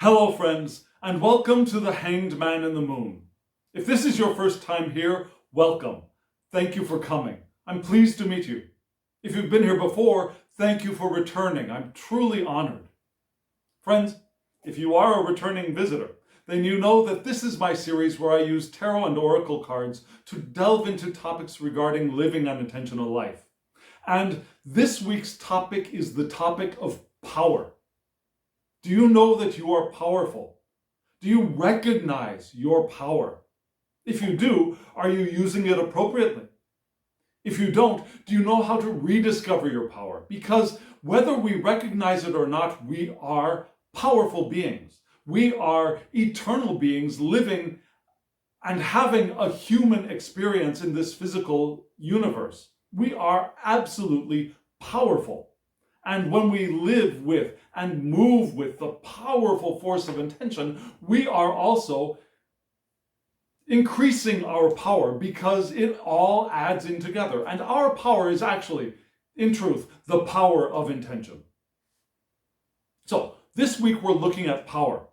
Hello friends, and welcome to the Hanged Man in the Moon. If this is your first time here, welcome. Thank you for coming. I'm pleased to meet you. If you've been here before, thank you for returning. I'm truly honored. Friends, if you are a returning visitor, then you know that this is my series where I use tarot and oracle cards to delve into topics regarding living an intentional life. And this week's topic is the topic of power. Do you know that you are powerful? Do you recognize your power? If you do, are you using it appropriately? If you don't, do you know how to rediscover your power? Because whether we recognize it or not, we are powerful beings. We are eternal beings living and having a human experience in this physical universe. We are absolutely powerful. And when we live with and move with the powerful force of intention, we are also increasing our power because it all adds in together. And our power is actually, in truth, the power of intention. So this week we're looking at power.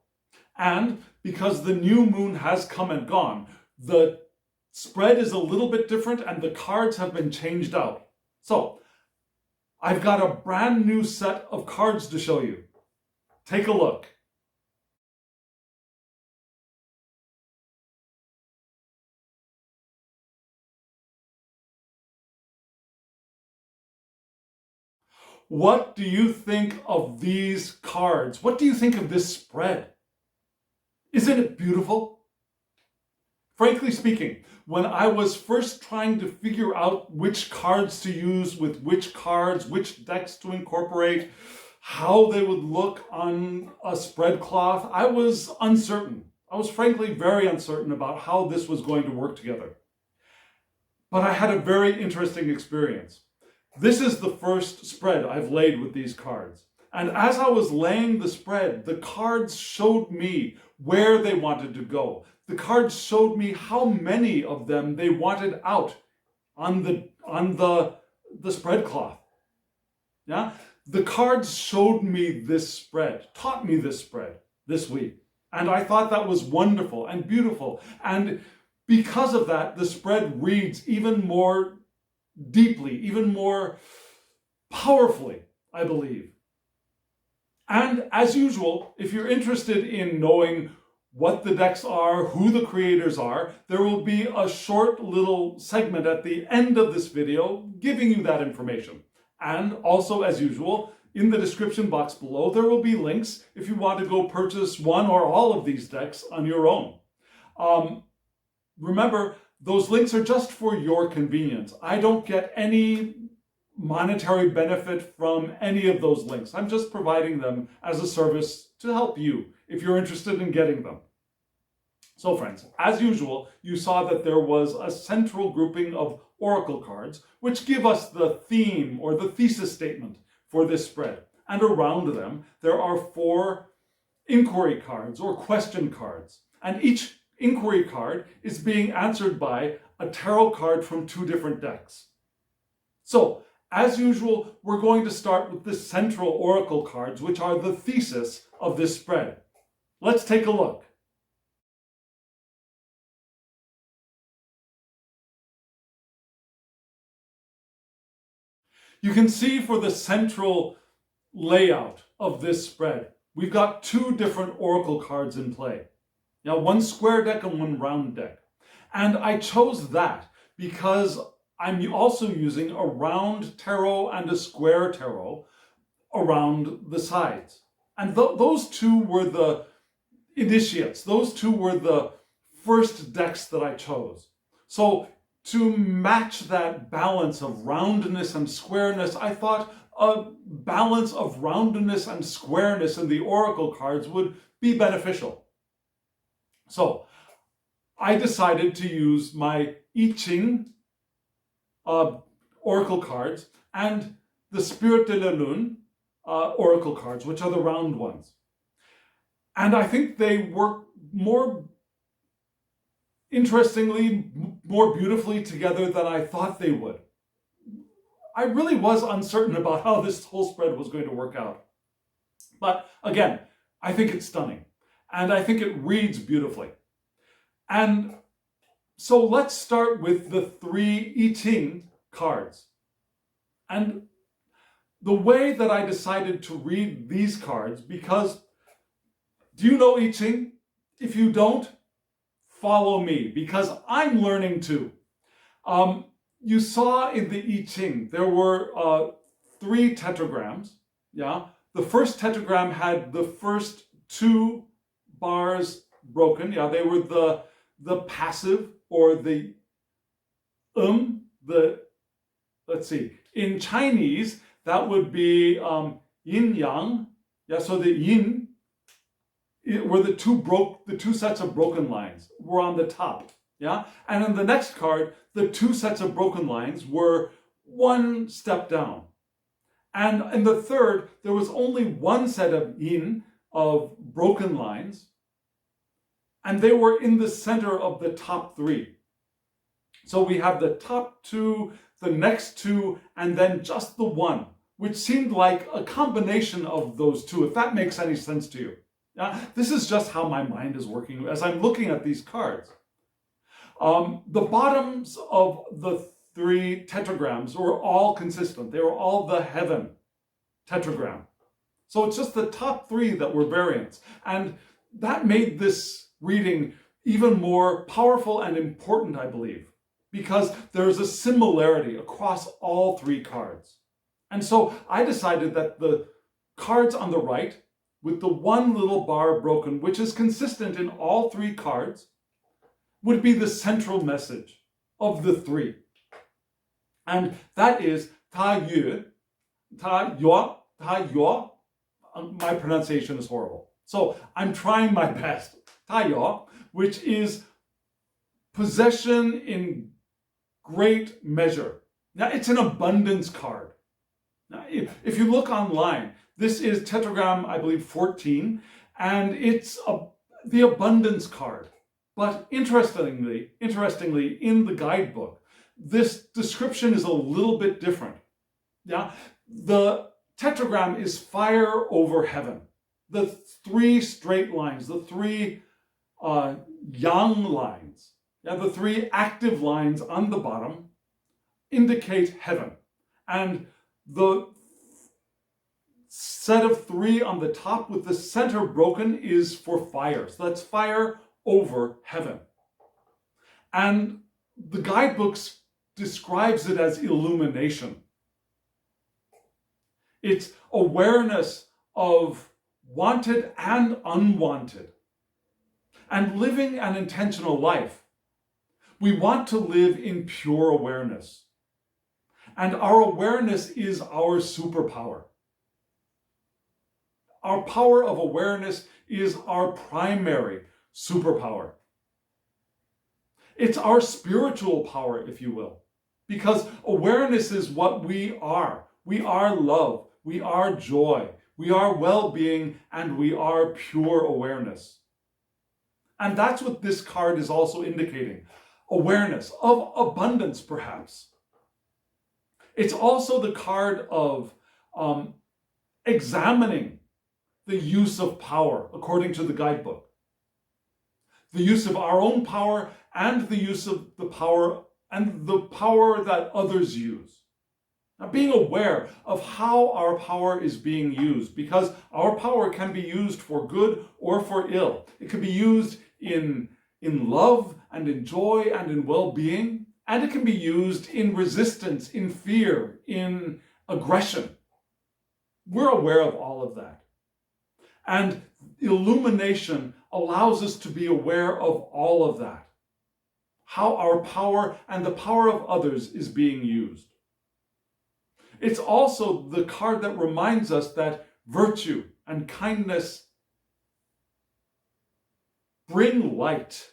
And because the new moon has come and gone, the spread is a little bit different and the cards have been changed out. So I've got a brand new set of cards to show you. Take a look. What do you think of these cards? What do you think of this spread? Isn't it beautiful? Frankly speaking, when I was first trying to figure out which cards to use with which cards, which decks to incorporate, how they would look on a spread cloth, I was uncertain. I was frankly very uncertain about how this was going to work together. But I had a very interesting experience. This is the first spread I've laid with these cards. And as I was laying the spread, the cards showed me where they wanted to go. The cards showed me how many of them they wanted out on the spread cloth. Yeah? The cards showed me this spread, taught me this spread this week. And I thought that was wonderful and beautiful. And because of that, the spread reads even more deeply, even more powerfully, I believe. And as usual, if you're interested in knowing what the decks are, who the creators are, there will be a short little segment at the end of this video giving you that information. And also, as usual, in the description box below, there will be links if you want to go purchase one or all of these decks on your own. Remember, those links are just for your convenience. I don't get any monetary benefit from any of those links. I'm just providing them as a service to help you if you're interested in getting them. So friends, as usual, you saw that there was a central grouping of oracle cards, which give us the theme or the thesis statement for this spread. And around them, there are 4 inquiry cards or question cards. And each inquiry card is being answered by a tarot card from 2 different decks. So, as usual, we're going to start with the central oracle cards, which are the thesis of this spread. Let's take a look. You can see for the central layout of this spread, we've got 2 different oracle cards in play. Now, one square deck and one round deck. And I chose that because I'm also using a round tarot and a square tarot around the sides. And those 2 were the initiates. Those 2 were the first decks that I chose. So to match that balance of roundness and squareness, I thought a balance of roundness and squareness in the oracle cards would be beneficial. So I decided to use my Ching oracle cards and the Spirit de la Lune oracle cards, which are the round ones. And I think they work more interestingly, more beautifully together than I thought they would. I really was uncertain about how this whole spread was going to work out. But again, I think it's stunning. And I think it reads beautifully. And so let's start with the 3 I Ching cards. And the way that I decided to read these cards, because do you know I Ching? If you don't, follow me, because I'm learning too. You saw in the I Ching, there were 3 tetragrams. Yeah, the first tetragram had the first 2 bars broken. Yeah, they were the passive, or the let's see, in Chinese that would be yin yang. Yeah, so the yin were the two sets of broken lines were on the top. Yeah, and in the next card, the 2 sets of broken lines were 1 step down. And in the third, there was only 1 set of yin, of broken lines, and they were in the center of the top 3. So we have the top 2, the next 2, and then just the 1, which seemed like a combination of those 2, if that makes any sense to you. This is just how my mind is working as I'm looking at these cards. The bottoms of the 3 tetragrams were all consistent. They were all the heaven tetragram. So it's just the top 3 that were variants. And that made this reading even more powerful and important, I believe, because there's a similarity across all 3 cards. And so I decided that the cards on the right, with the 1 little bar broken, which is consistent in all 3 cards, would be the central message of the 3. And that is ta yu, ta yo, ta yo. My pronunciation is horrible, so I'm trying my best. Ta yo, which is possession in great measure. Now, it's an abundance card. Now, if you look online, this is tetragram, I believe, 14, and it's the abundance card. But interestingly, in the guidebook, this description is a little bit different. Yeah, the tetragram is fire over heaven. The 3 straight lines, the 3 yang lines, yeah, the 3 active lines on the bottom indicate heaven. And the set of 3 on the top with the center broken is for fire. So that's fire over heaven. And the guidebook describes it as illumination. It's awareness of wanted and unwanted. And living an intentional life. We want to live in pure awareness. And our awareness is our superpower. Our power of awareness is our primary superpower. It's our spiritual power, if you will, because awareness is what we are. We are love, we are joy, we are well-being, and we are pure awareness. And that's what this card is also indicating. Awareness of abundance, perhaps. It's also the card of examining the use of power, according to the guidebook. The use of our own power and the use of the power that others use. Now, being aware of how our power is being used, because our power can be used for good or for ill. It can be used in love and in joy and in well-being, and it can be used in resistance, in fear, in aggression. We're aware of all of that. And illumination allows us to be aware of all of that. How our power and the power of others is being used. It's also the card that reminds us that virtue and kindness bring light.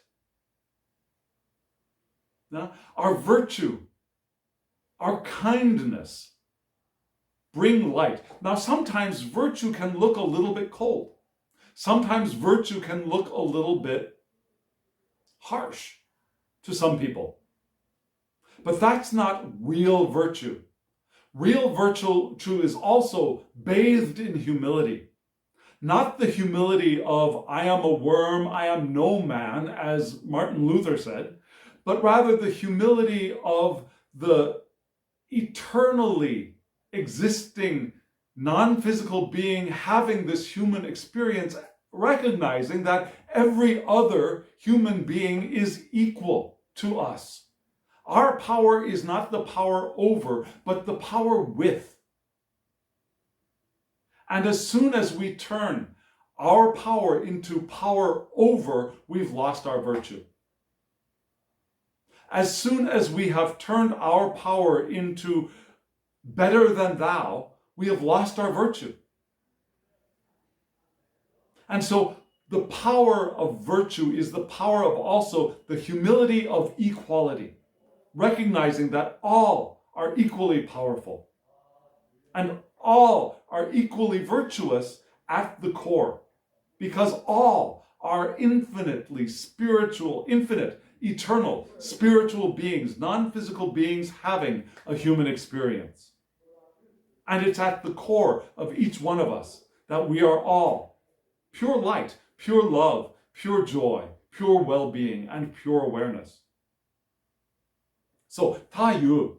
Now, our virtue, our kindness bring light. Now, sometimes virtue can look a little bit cold. Sometimes virtue can look a little bit harsh to some people. But that's not real virtue. Real virtue is also bathed in humility. Not the humility of, I am a worm, I am no man, as Martin Luther said, but rather the humility of the eternally existing non-physical being having this human experience, recognizing that every other human being is equal to us. Our power is not the power over, but the power with. And as soon as we turn our power into power over, we've lost our virtue. As soon as we have turned our power into better than thou, we have lost our virtue. And so the power of virtue is the power of also the humility of equality, recognizing that all are equally powerful and all are equally virtuous at the core, because all are infinitely spiritual, infinite, eternal, spiritual beings, non-physical beings having a human experience. And it's at the core of each one of us that we are all pure light, pure love, pure joy, pure well-being, and pure awareness. So, Tayu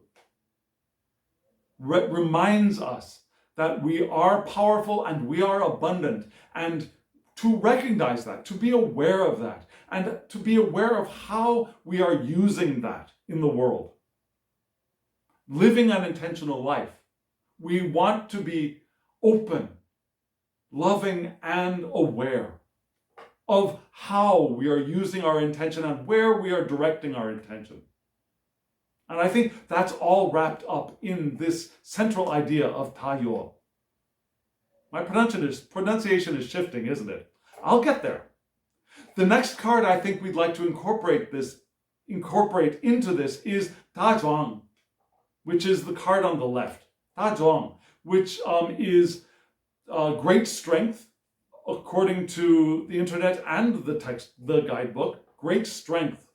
reminds us that we are powerful and we are abundant, and to recognize that, to be aware of that, and to be aware of how we are using that in the world. Living an intentional life, we want to be open, loving, and aware of how we are using our intention and where we are directing our intention. And I think that's all wrapped up in this central idea of Tayo. My pronunciation is shifting, isn't it? I'll get there. The next card I think we'd like to incorporate into this is Dazhuang, which is the card on the left. Dazhuang, which is great strength, according to the internet and the guidebook. Great strength,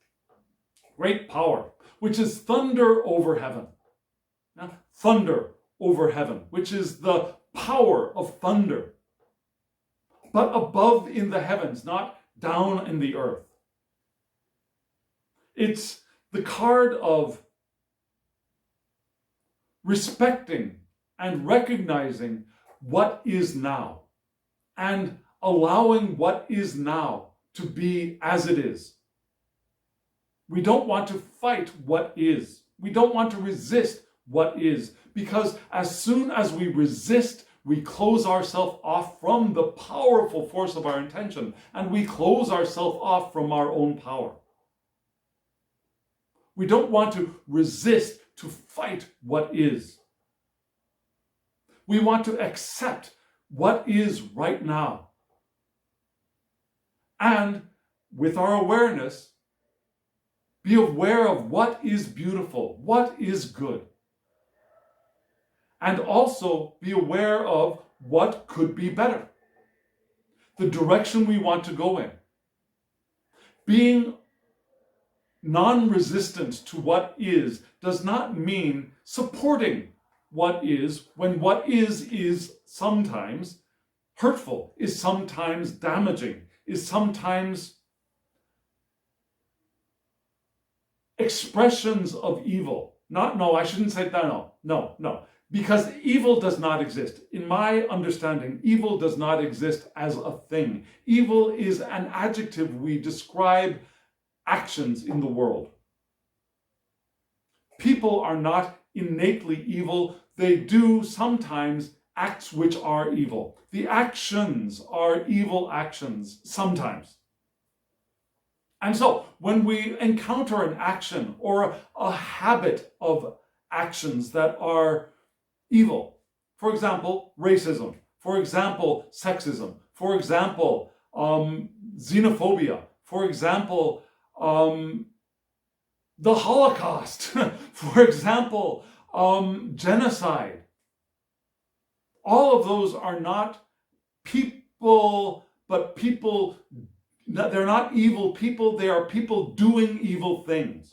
great power, which is thunder over heaven. Now, thunder over heaven, which is the power of thunder, but above in the heavens, not down in the earth. It's the card of respecting and recognizing what is now and allowing what is now to be as it is. We don't want to fight what is. We don't want to resist what is, because as soon as we resist, we close ourselves off from the powerful force of our intention, and we close ourselves off from our own power. We don't want to resist, to fight what is. We want to accept what is right now. And with our awareness, be aware of what is beautiful, what is good. And also be aware of what could be better. The direction we want to go in. Being non-resistant to what is does not mean supporting what is, when what is sometimes hurtful, is sometimes damaging, is sometimes expressions of evil. I shouldn't say that, no. Because evil does not exist. In my understanding, evil does not exist as a thing. Evil is an adjective we describe actions in the world. People are not innately evil. They do sometimes acts which are evil. The actions are evil actions sometimes. And so when we encounter an action or a habit of actions that are evil, for example, racism, for example, sexism, for example, xenophobia, for example, the Holocaust, for example, genocide. All of those are not people, but people, they're not evil people, they are people doing evil things.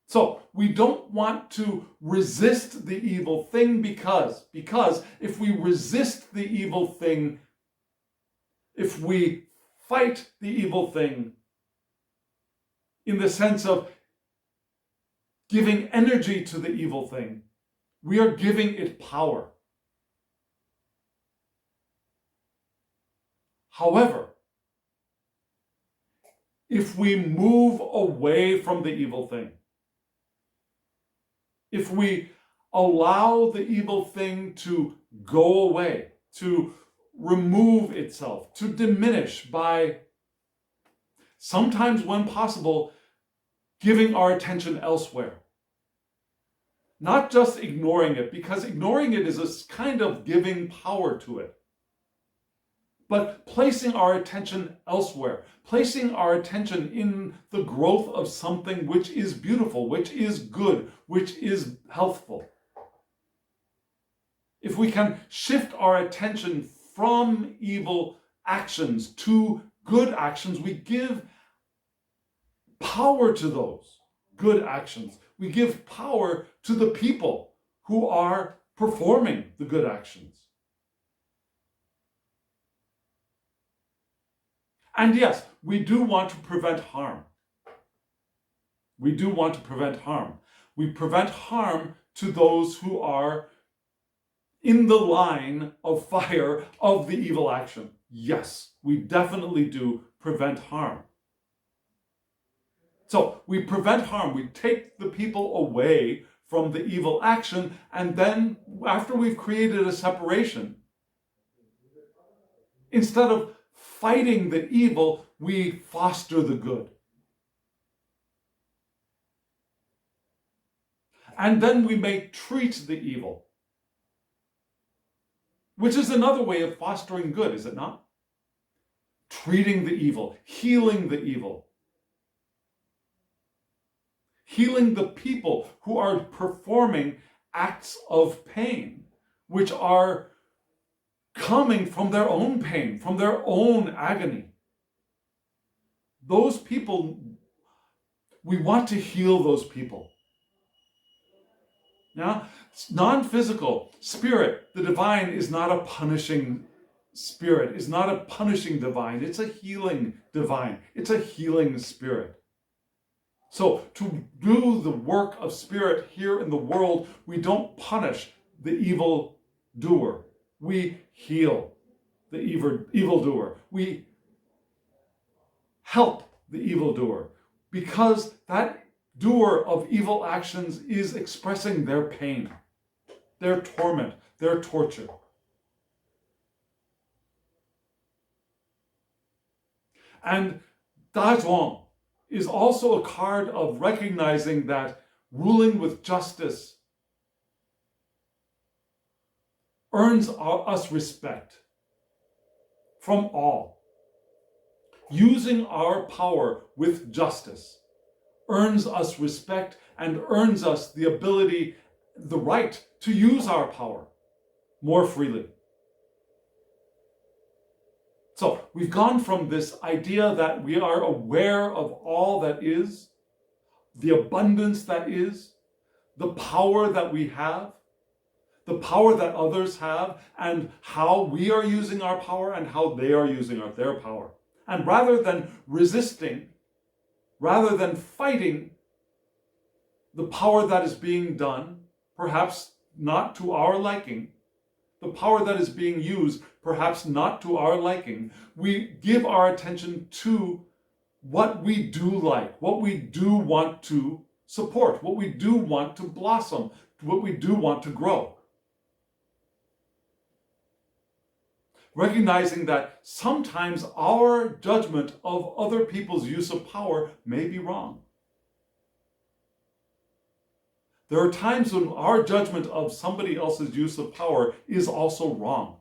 So we don't want to resist the evil thing because if we resist the evil thing, if we fight the evil thing in the sense of giving energy to the evil thing, we are giving it power. However, if we move away from the evil thing, if we allow the evil thing to go away, to remove itself, to diminish by, sometimes when possible, giving our attention elsewhere. Not just ignoring it, because ignoring it is a kind of giving power to it. But placing our attention elsewhere, placing our attention in the growth of something which is beautiful, which is good, which is healthful. If we can shift our attention from evil actions to good actions, we give power to those good actions. We give power to the people who are performing the good actions. And yes, we do want to prevent harm. We do want to prevent harm. We prevent harm to those who are in the line of fire of the evil action. Yes, we definitely do prevent harm. So we prevent harm. We take the people away from the evil action, and then after we've created a separation, instead of fighting the evil, we foster the good. And then we may treat the evil, which is another way of fostering good, is it not? Treating the evil, healing the evil. Healing the people who are performing acts of pain, which are coming from their own pain, from their own agony. Those people, we want to heal those people. Now, non-physical spirit, the divine, is not a punishing spirit, is not a punishing divine. It's a healing divine. It's a healing spirit. So to do the work of spirit here in the world, we don't punish the evil doer. We heal the evildoer. We help the evildoer, because that doer of evil actions is expressing their pain, their torment, their torture. And Dazhuang is also a card of recognizing that ruling with justice earns us respect from all. Using our power with justice earns us respect and earns us the ability, the right to use our power more freely. So we've gone from this idea that we are aware of all that is, the abundance that is, the power that we have, the power that others have, and how we are using our power and how they are using their power. And rather than resisting, rather than fighting the power that is being done, perhaps not to our liking, the power that is being used, perhaps not to our liking, we give our attention to what we do like, what we do want to support, what we do want to blossom, what we do want to grow. Recognizing that sometimes our judgment of other people's use of power may be wrong. There are times when our judgment of somebody else's use of power is also wrong.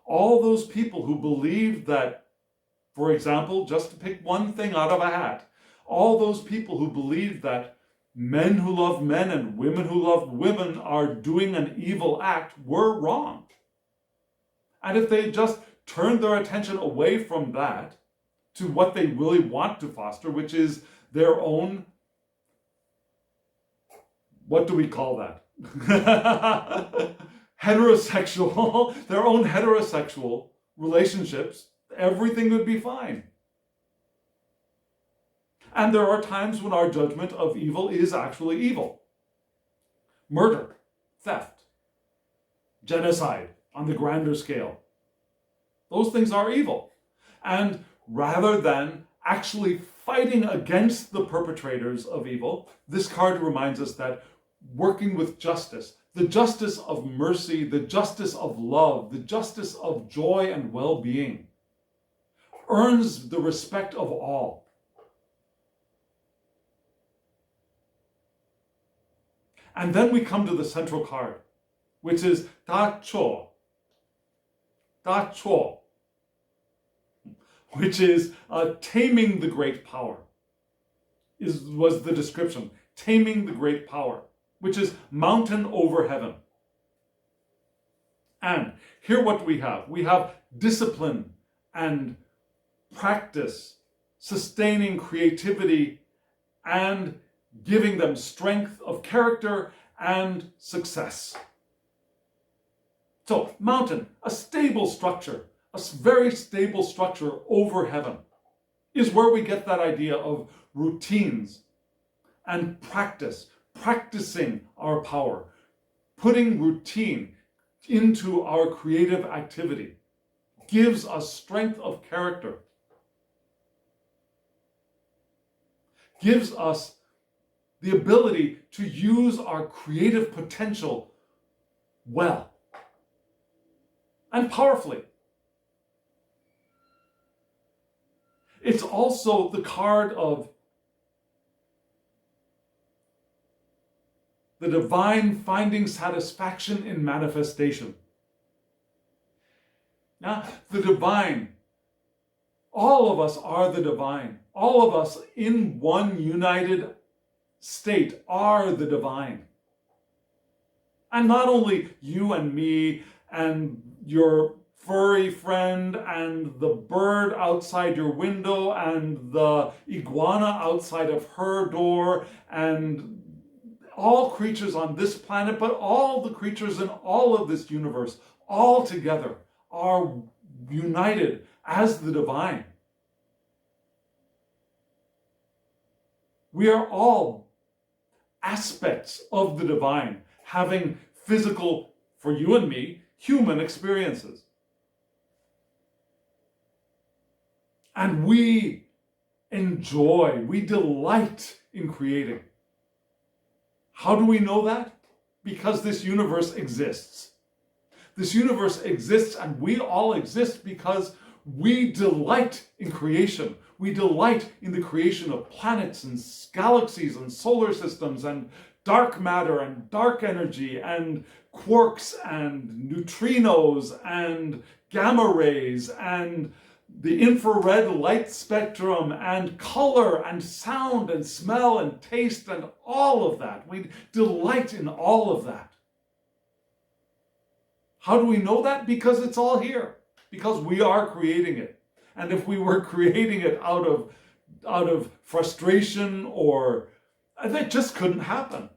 All those people who believe that, for example, just to pick one thing out of a hat, all those people who believe that men who love men and women who love women are doing an evil act were wrong. And if they just turned their attention away from that to what they really want to foster, which is their own, what do we call that? heterosexual, their own heterosexual relationships, everything would be fine. And there are times when our judgment of evil is actually evil. Murder, theft, genocide on the grander scale. Those things are evil. And rather than actually fighting against the perpetrators of evil, this card reminds us that working with justice, the justice of mercy, the justice of love, the justice of joy and well-being, earns the respect of all. And then we come to the central card, which is Da Cho, which is taming the great power, was the description. Taming the great power, which is mountain over heaven. And here what we have. We have discipline and practice, sustaining creativity and giving them strength of character and success. So, mountain, a stable structure, a very stable structure over heaven, is where we get that idea of routines and practicing our power, putting routine into our creative activity, gives us strength of character, gives us the ability to use our creative potential well and powerfully. It's also the card of the divine finding satisfaction in manifestation. Now, the divine, all of us are the divine. All of us in one united state are the divine. And not only you and me and your furry friend and the bird outside your window and the iguana outside of her door and all creatures on this planet, but all the creatures in all of this universe, all together are united as the divine. We are all aspects of the divine, having physical, for you and me, human experiences. And we enjoy, we delight in creating. How do we know that? Because this universe exists. This universe exists and we all exist because we delight in creation. We delight in the creation of planets and galaxies and solar systems and dark matter and dark energy and quarks and neutrinos and gamma rays and the infrared light spectrum and color and sound and smell and taste and all of that. We delight in all of that. How do we know that? Because it's all here. Because we are creating it. And if we were creating it out of frustration or that just couldn't happen.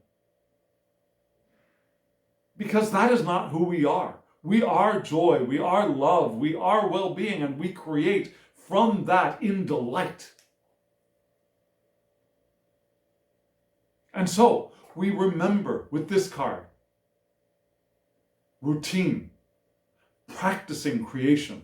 Because that is not who we are. We are joy, we are love, we are well-being, and we create from that in delight. And so we remember with this card, routine, practicing creation.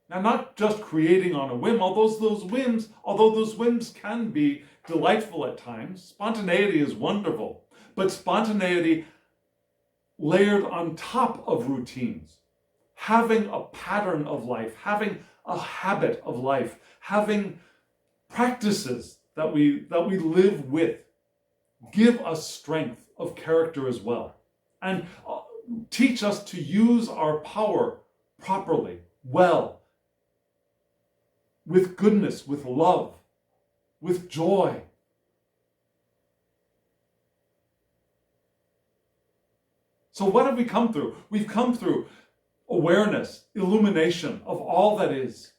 Now, not just creating on a whim, although those whims can be delightful at times. Spontaneity is wonderful, but spontaneity layered on top of routines, having a pattern of life, having a habit of life, having practices that we live with, give us strength of character as well, and teach us to use our power properly, well, with goodness, with love, with joy. So what have we come through? We've come through awareness, illumination of all that is.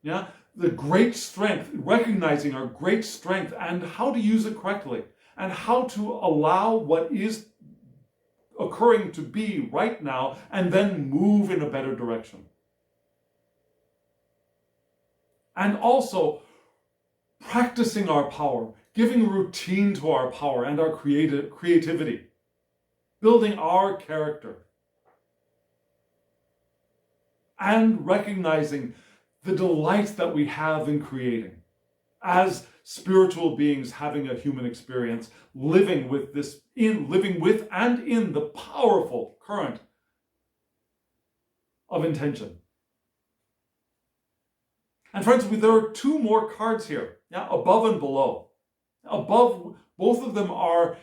Yeah, the great strength, recognizing our great strength and how to use it correctly and how to allow what is occurring to be right now, and then move in a better direction. And also practicing our power, giving routine to our power and our creativity, building our character, and recognizing the delight that we have in creating as spiritual beings having a human experience, living with and in the powerful current of intention. And friends, there are two more cards here, above and below. Above, both of them are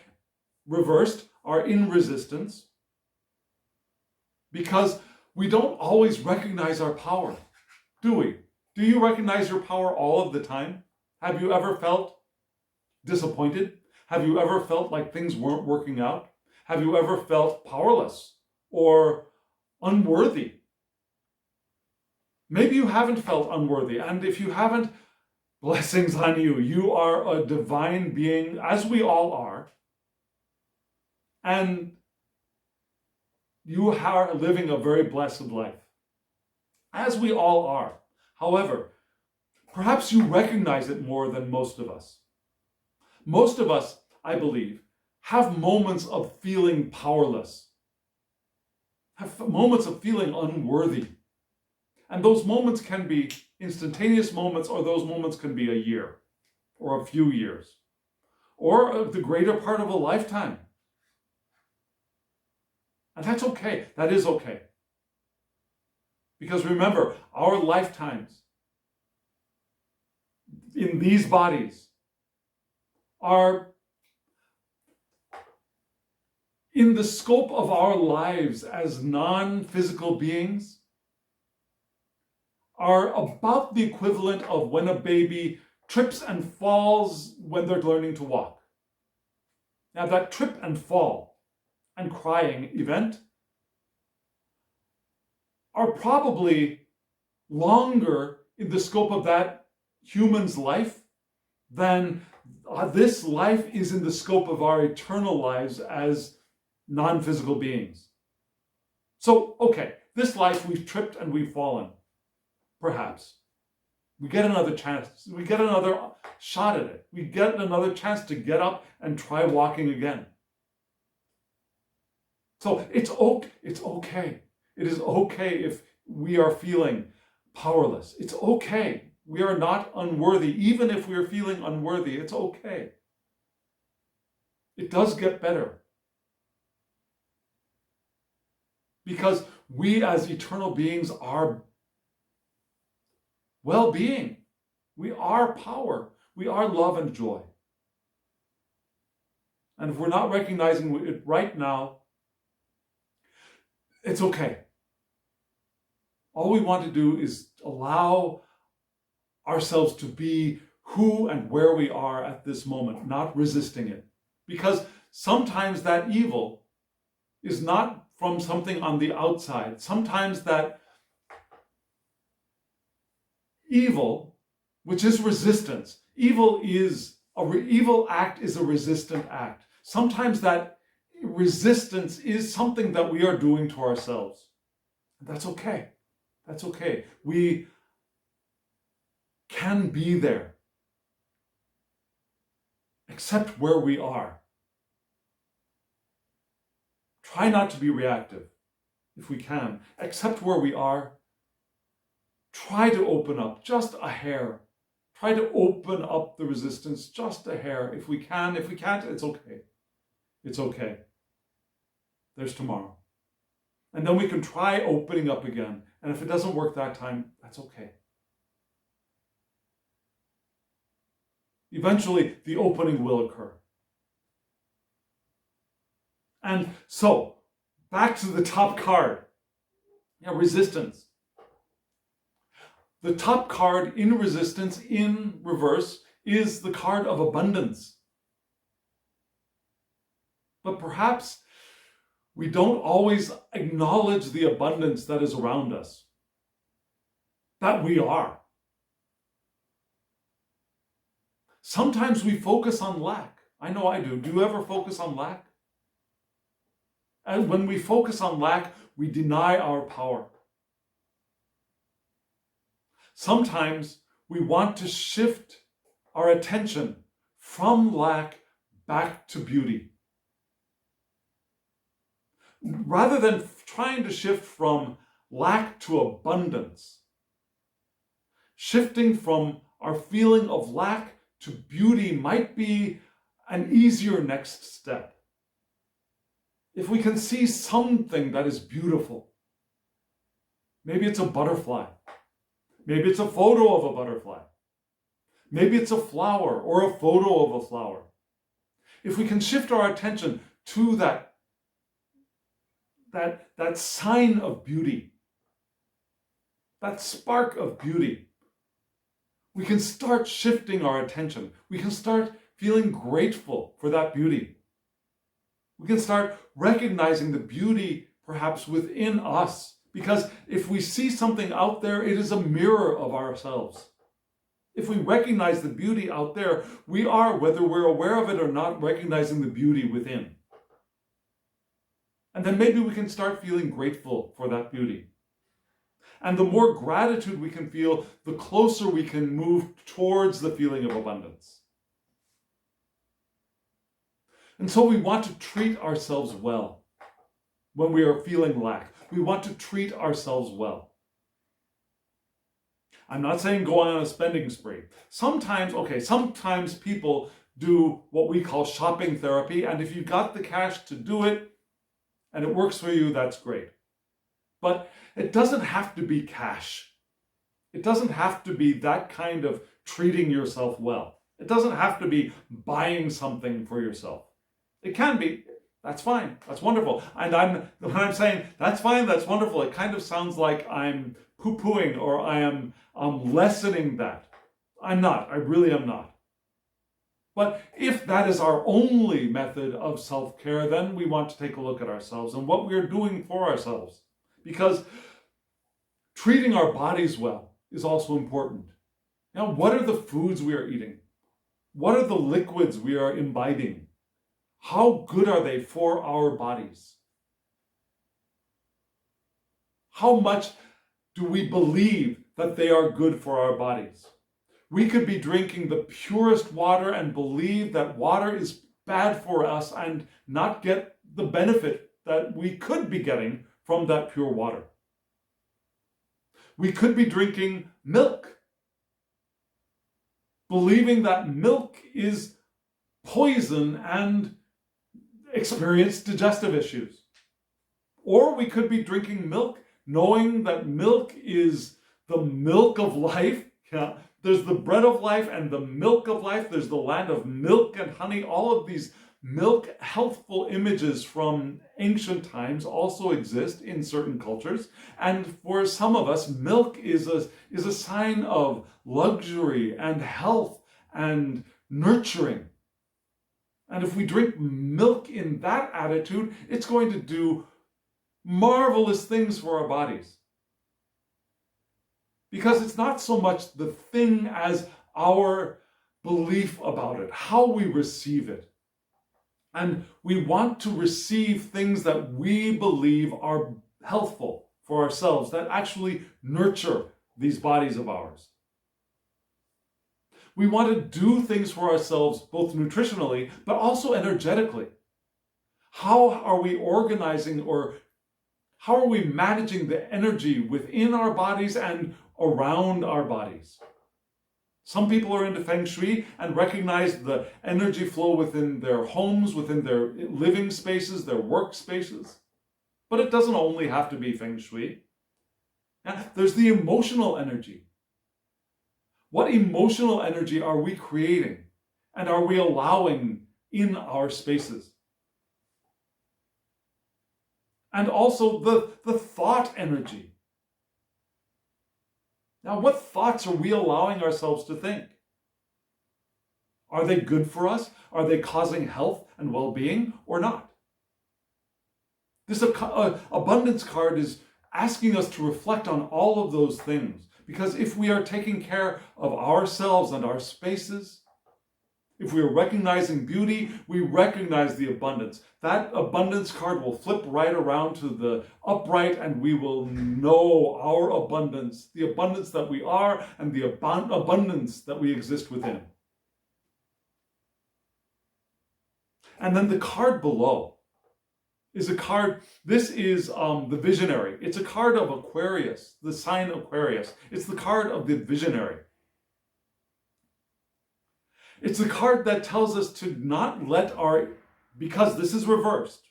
reversed, are in resistance, because we don't always recognize our power, do we? Do you recognize your power all of the time? Have you ever felt disappointed? Have you ever felt like things weren't working out? Have you ever felt powerless or unworthy? Maybe you haven't felt unworthy, and if you haven't, blessings on you. You are a divine being, as we all are, and you are living a very blessed life, as we all are. However, perhaps you recognize it more than most of us. Most of us, I believe, have moments of feeling powerless, have moments of feeling unworthy. And those moments can be instantaneous moments, or those moments can be a year, or a few years, or the greater part of a lifetime. And that's okay. That is okay. Because remember, our lifetimes in these bodies are in the scope of our lives as non-physical beings, are about the equivalent of when a baby trips and falls when they're learning to walk. Now, that trip and fall and crying event are probably longer in the scope of that human's life than this life is in the scope of our eternal lives as non-physical beings. So, okay, this life we've tripped and we've fallen. Perhaps. We get another chance. We get another shot at it. We get another chance to get up and try walking again. So it's okay. It is okay if we are feeling powerless. It's okay. We are not unworthy. Even if we are feeling unworthy, it's okay. It does get better. Because we as eternal beings are well-being. We are power. We are love and joy. And if we're not recognizing it right now, it's okay. All we want to do is allow ourselves to be who and where we are at this moment, not resisting it. Because sometimes that evil is not from something on the outside. Sometimes that evil, which is resistance, evil act is a resistant act. Sometimes that resistance is something that we are doing to ourselves. That's okay. That's okay. We can be there. Accept where we are. Try not to be reactive if we can. Accept where we are. Try to open up just a hair. Try to open up the resistance just a hair. If we can, if we can't, it's okay. It's okay. There's tomorrow. And then we can try opening up again. And if it doesn't work that time, that's okay. Eventually, the opening will occur. And so, back to the top card. Resistance. The top card in resistance, in reverse, is the card of abundance. But perhaps we don't always acknowledge the abundance that is around us, that we are. Sometimes we focus on lack. I know I do. Do you ever focus on lack? And when we focus on lack, we deny our power. Sometimes we want to shift our attention from lack back to beauty. Rather than trying to shift from lack to abundance, shifting from our feeling of lack to beauty might be an easier next step. If we can see something that is beautiful, maybe it's a butterfly, maybe it's a photo of a butterfly, maybe it's a flower or a photo of a flower. If we can shift our attention to that sign of beauty, that spark of beauty, we can start shifting our attention. We can start feeling grateful for that beauty. We can start recognizing the beauty perhaps within us, because if we see something out there, it is a mirror of ourselves. If we recognize the beauty out there, we are, whether we're aware of it or not, recognizing the beauty within. And then maybe we can start feeling grateful for that beauty. And the more gratitude we can feel, the closer we can move towards the feeling of abundance. And so we want to treat ourselves well when we are feeling lack. We want to treat ourselves well. I'm not saying go on a spending spree. Sometimes people do what we call shopping therapy, and if you've got the cash to do it and it works for you, that's great. But it doesn't have to be cash. It doesn't have to be that kind of treating yourself well. It doesn't have to be buying something for yourself. It can be. That's fine. That's wonderful. And when I'm saying that's fine, that's wonderful, it kind of sounds like I'm poo-pooing or I am lessening that. I'm not. I really am not. But if that is our only method of self-care, then we want to take a look at ourselves and what we are doing for ourselves. Because treating our bodies well is also important. Now, what are the foods we are eating? What are the liquids we are imbibing? How good are they for our bodies? How much do we believe that they are good for our bodies? We could be drinking the purest water and believe that water is bad for us and not get the benefit that we could be getting from that pure water. We could be drinking milk, believing that milk is poison and experience digestive issues. Or we could be drinking milk knowing that milk is the milk of life. Yeah, there's the bread of life and the milk of life. There's the land of milk and honey. All of these milk healthful images from ancient times also exist in certain cultures. And for some of us, milk is a sign of luxury and health and nurturing. And if we drink milk in that attitude, it's going to do marvelous things for our bodies. Because it's not so much the thing as our belief about it, how we receive it. And we want to receive things that we believe are healthful for ourselves, that actually nurture these bodies of ours. We want to do things for ourselves, both nutritionally, but also energetically. How are we organizing or how are we managing the energy within our bodies and around our bodies? Some people are into feng shui and recognize the energy flow within their homes, within their living spaces, their work spaces. But it doesn't only have to be feng shui. There's the emotional energy. What emotional energy are we creating and are we allowing in our spaces? And also the thought energy. Now, what thoughts are we allowing ourselves to think? Are they good for us? Are they causing health and well-being or not? This abundance card is asking us to reflect on all of those things. Because if we are taking care of ourselves and our spaces, If we are recognizing beauty, we recognize the abundance. That abundance card will flip right around to the upright, and we will know our abundance, the abundance that we are, and the abundance that we exist within. And then the card below is a card, this is the visionary. It's a card of Aquarius, the sign Aquarius. It's the card of the visionary. It's a card that tells us to not let because this is reversed,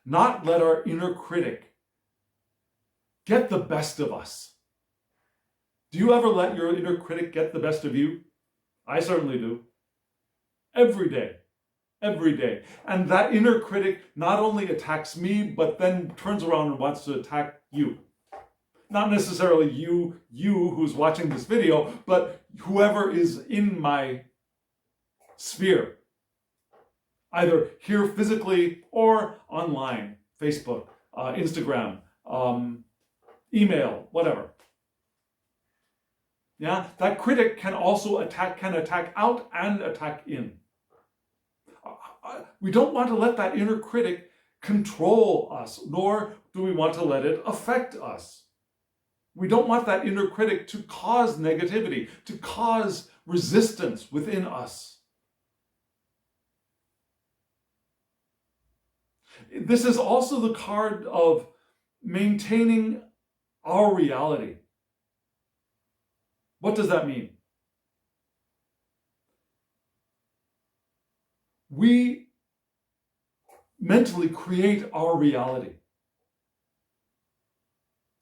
not let our inner critic get the best of us. Do you ever let your inner critic get the best of you? I certainly do. Every day. Every day. And that inner critic not only attacks me, but then turns around and wants to attack you. Not necessarily you who's watching this video, but whoever is in my sphere. Either here physically or online, Facebook, Instagram, email, whatever. Yeah, that critic can also attack out and attack in. We don't want to let that inner critic control us, nor do we want to let it affect us. We don't want that inner critic to cause negativity, to cause resistance within us. This is also the card of maintaining our reality. What does that mean? We mentally create our reality.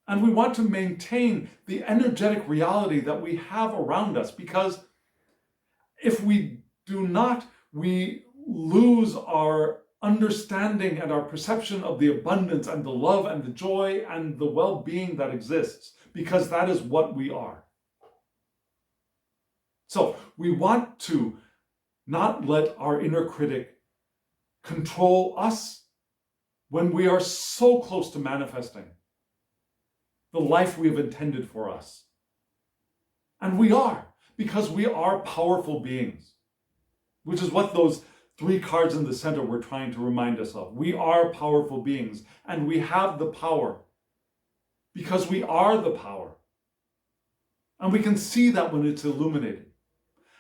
And we want to maintain the energetic reality that we have around us, because if we do not, we lose our understanding and our perception of the abundance and the love and the joy and the well-being that exists, because that is what we are. So we want to not let our inner critic control us when we are so close to manifesting the life we have intended for us. And we are, because we are powerful beings, which is what those 3 cards in the center were trying to remind us of. We are powerful beings, and we have the power because we are the power. And we can see that when it's illuminated.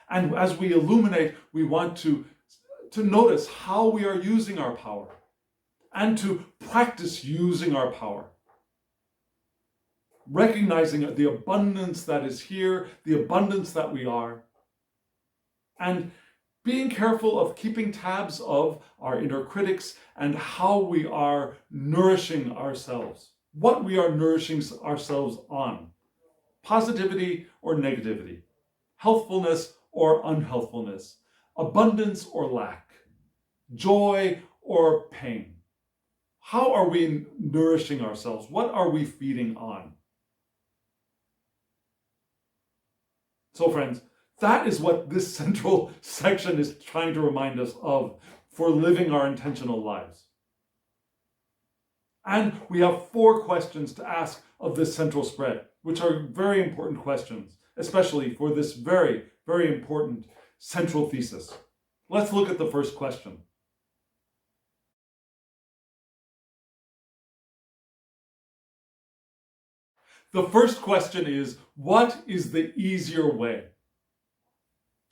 And as we illuminate, we want to notice how we are using our power and to practice using our power. Recognizing the abundance that is here, the abundance that we are, and being careful of keeping tabs of our inner critics and how we are nourishing ourselves, what we are nourishing ourselves on, positivity or negativity, healthfulness or unhealthfulness, abundance or lack, joy or pain. How are we nourishing ourselves? What are we feeding on? So friends, that is what this central section is trying to remind us of for living our intentional lives. And we have 4 questions to ask of this central spread, which are very important questions, especially for this very, very important central thesis. Let's look at the first question. The first question is, what is the easier way?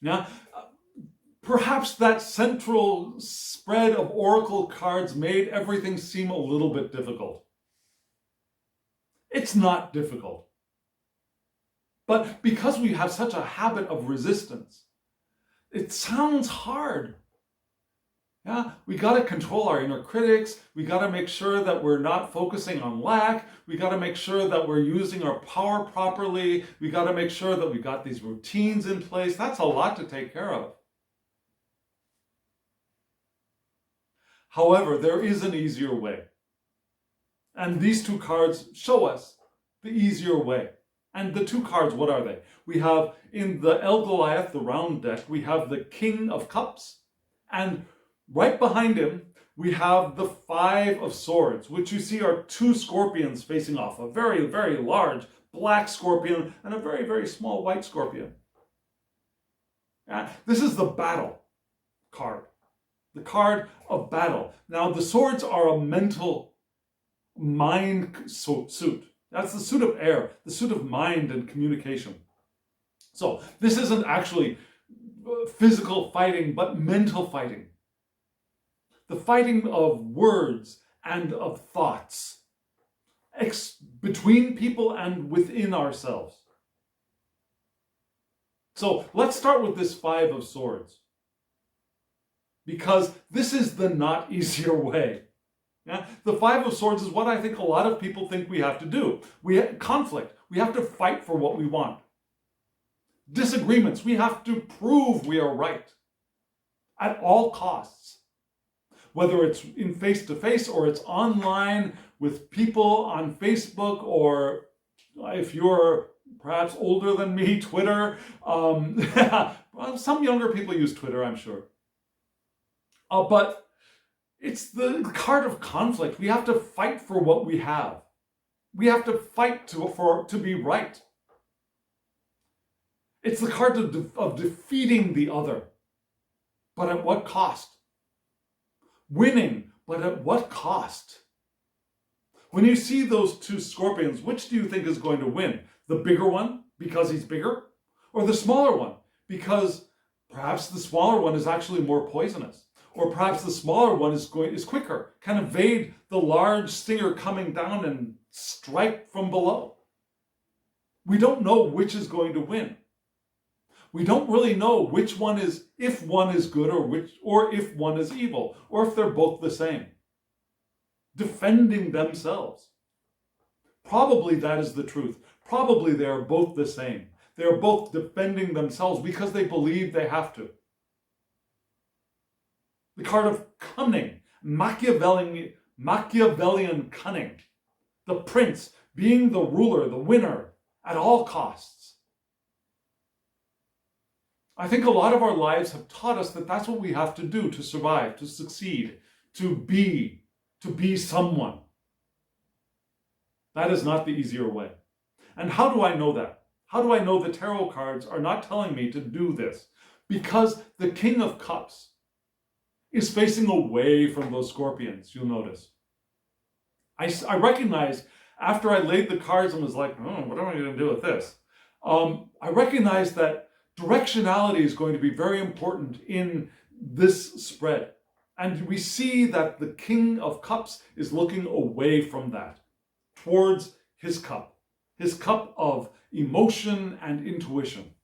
Now, perhaps that central spread of oracle cards made everything seem a little bit difficult. It's not difficult. But because we have such a habit of resistance, it sounds hard. Yeah, we got to control our inner critics. We got to make sure that we're not focusing on lack. We got to make sure that we're using our power properly. We got to make sure that we got these routines in place. That's a lot to take care of. However, there is an easier way. And these 2 cards show us the easier way. And the 2 cards, what are they? We have in the El Goliath, the round deck, we have the King of Cups, and right behind him, we have the 5 of Swords, which you see are 2 scorpions facing off, a very, very large black scorpion and a very, very small white scorpion. This is the battle card, the card of battle. Now, the swords are a mental mind suit. That's the suit of air, the suit of mind and communication. So this isn't actually physical fighting, but mental fighting. The fighting of words and of thoughts between people and within ourselves. So let's start with this Five of Swords, because this is the not easier way. Yeah? The Five of Swords is what I think a lot of people think we have to do. We have conflict. We have to fight for what we want. Disagreements. We have to prove we are right at all costs. Whether it's in face-to-face or it's online with people on Facebook, or if you're perhaps older than me, Twitter. Well, some younger people use Twitter, I'm sure. But it's the card of conflict. We have to fight for what we have. We have to fight to be right. It's the card of defeating the other. But at what cost? Winning, but at what cost? When you see those two scorpions, which do you think is going to win? The bigger one, because he's bigger? Or the smaller one, because perhaps the smaller one is actually more poisonous? Or perhaps the smaller one is quicker, can evade the large stinger coming down and strike from below. We don't know which is going to win. We don't really know which one is, if one is good or if one is evil, or if they're both the same. Defending themselves. Probably that is the truth. Probably they are both the same. They are both defending themselves because they believe they have to. The card of cunning, Machiavellian cunning. The prince being the ruler, the winner at all costs. I think a lot of our lives have taught us that that's what we have to do to survive, to succeed, to be someone. That is not the easier way. And how do I know that? How do I know the tarot cards are not telling me to do this? Because the King of Cups is facing away from those scorpions, you'll notice. I recognized after I laid the cards and was like, what am I going to do with this? I recognized that directionality is going to be very important in this spread. And we see that the King of Cups is looking away from that, towards his cup of emotion and intuition.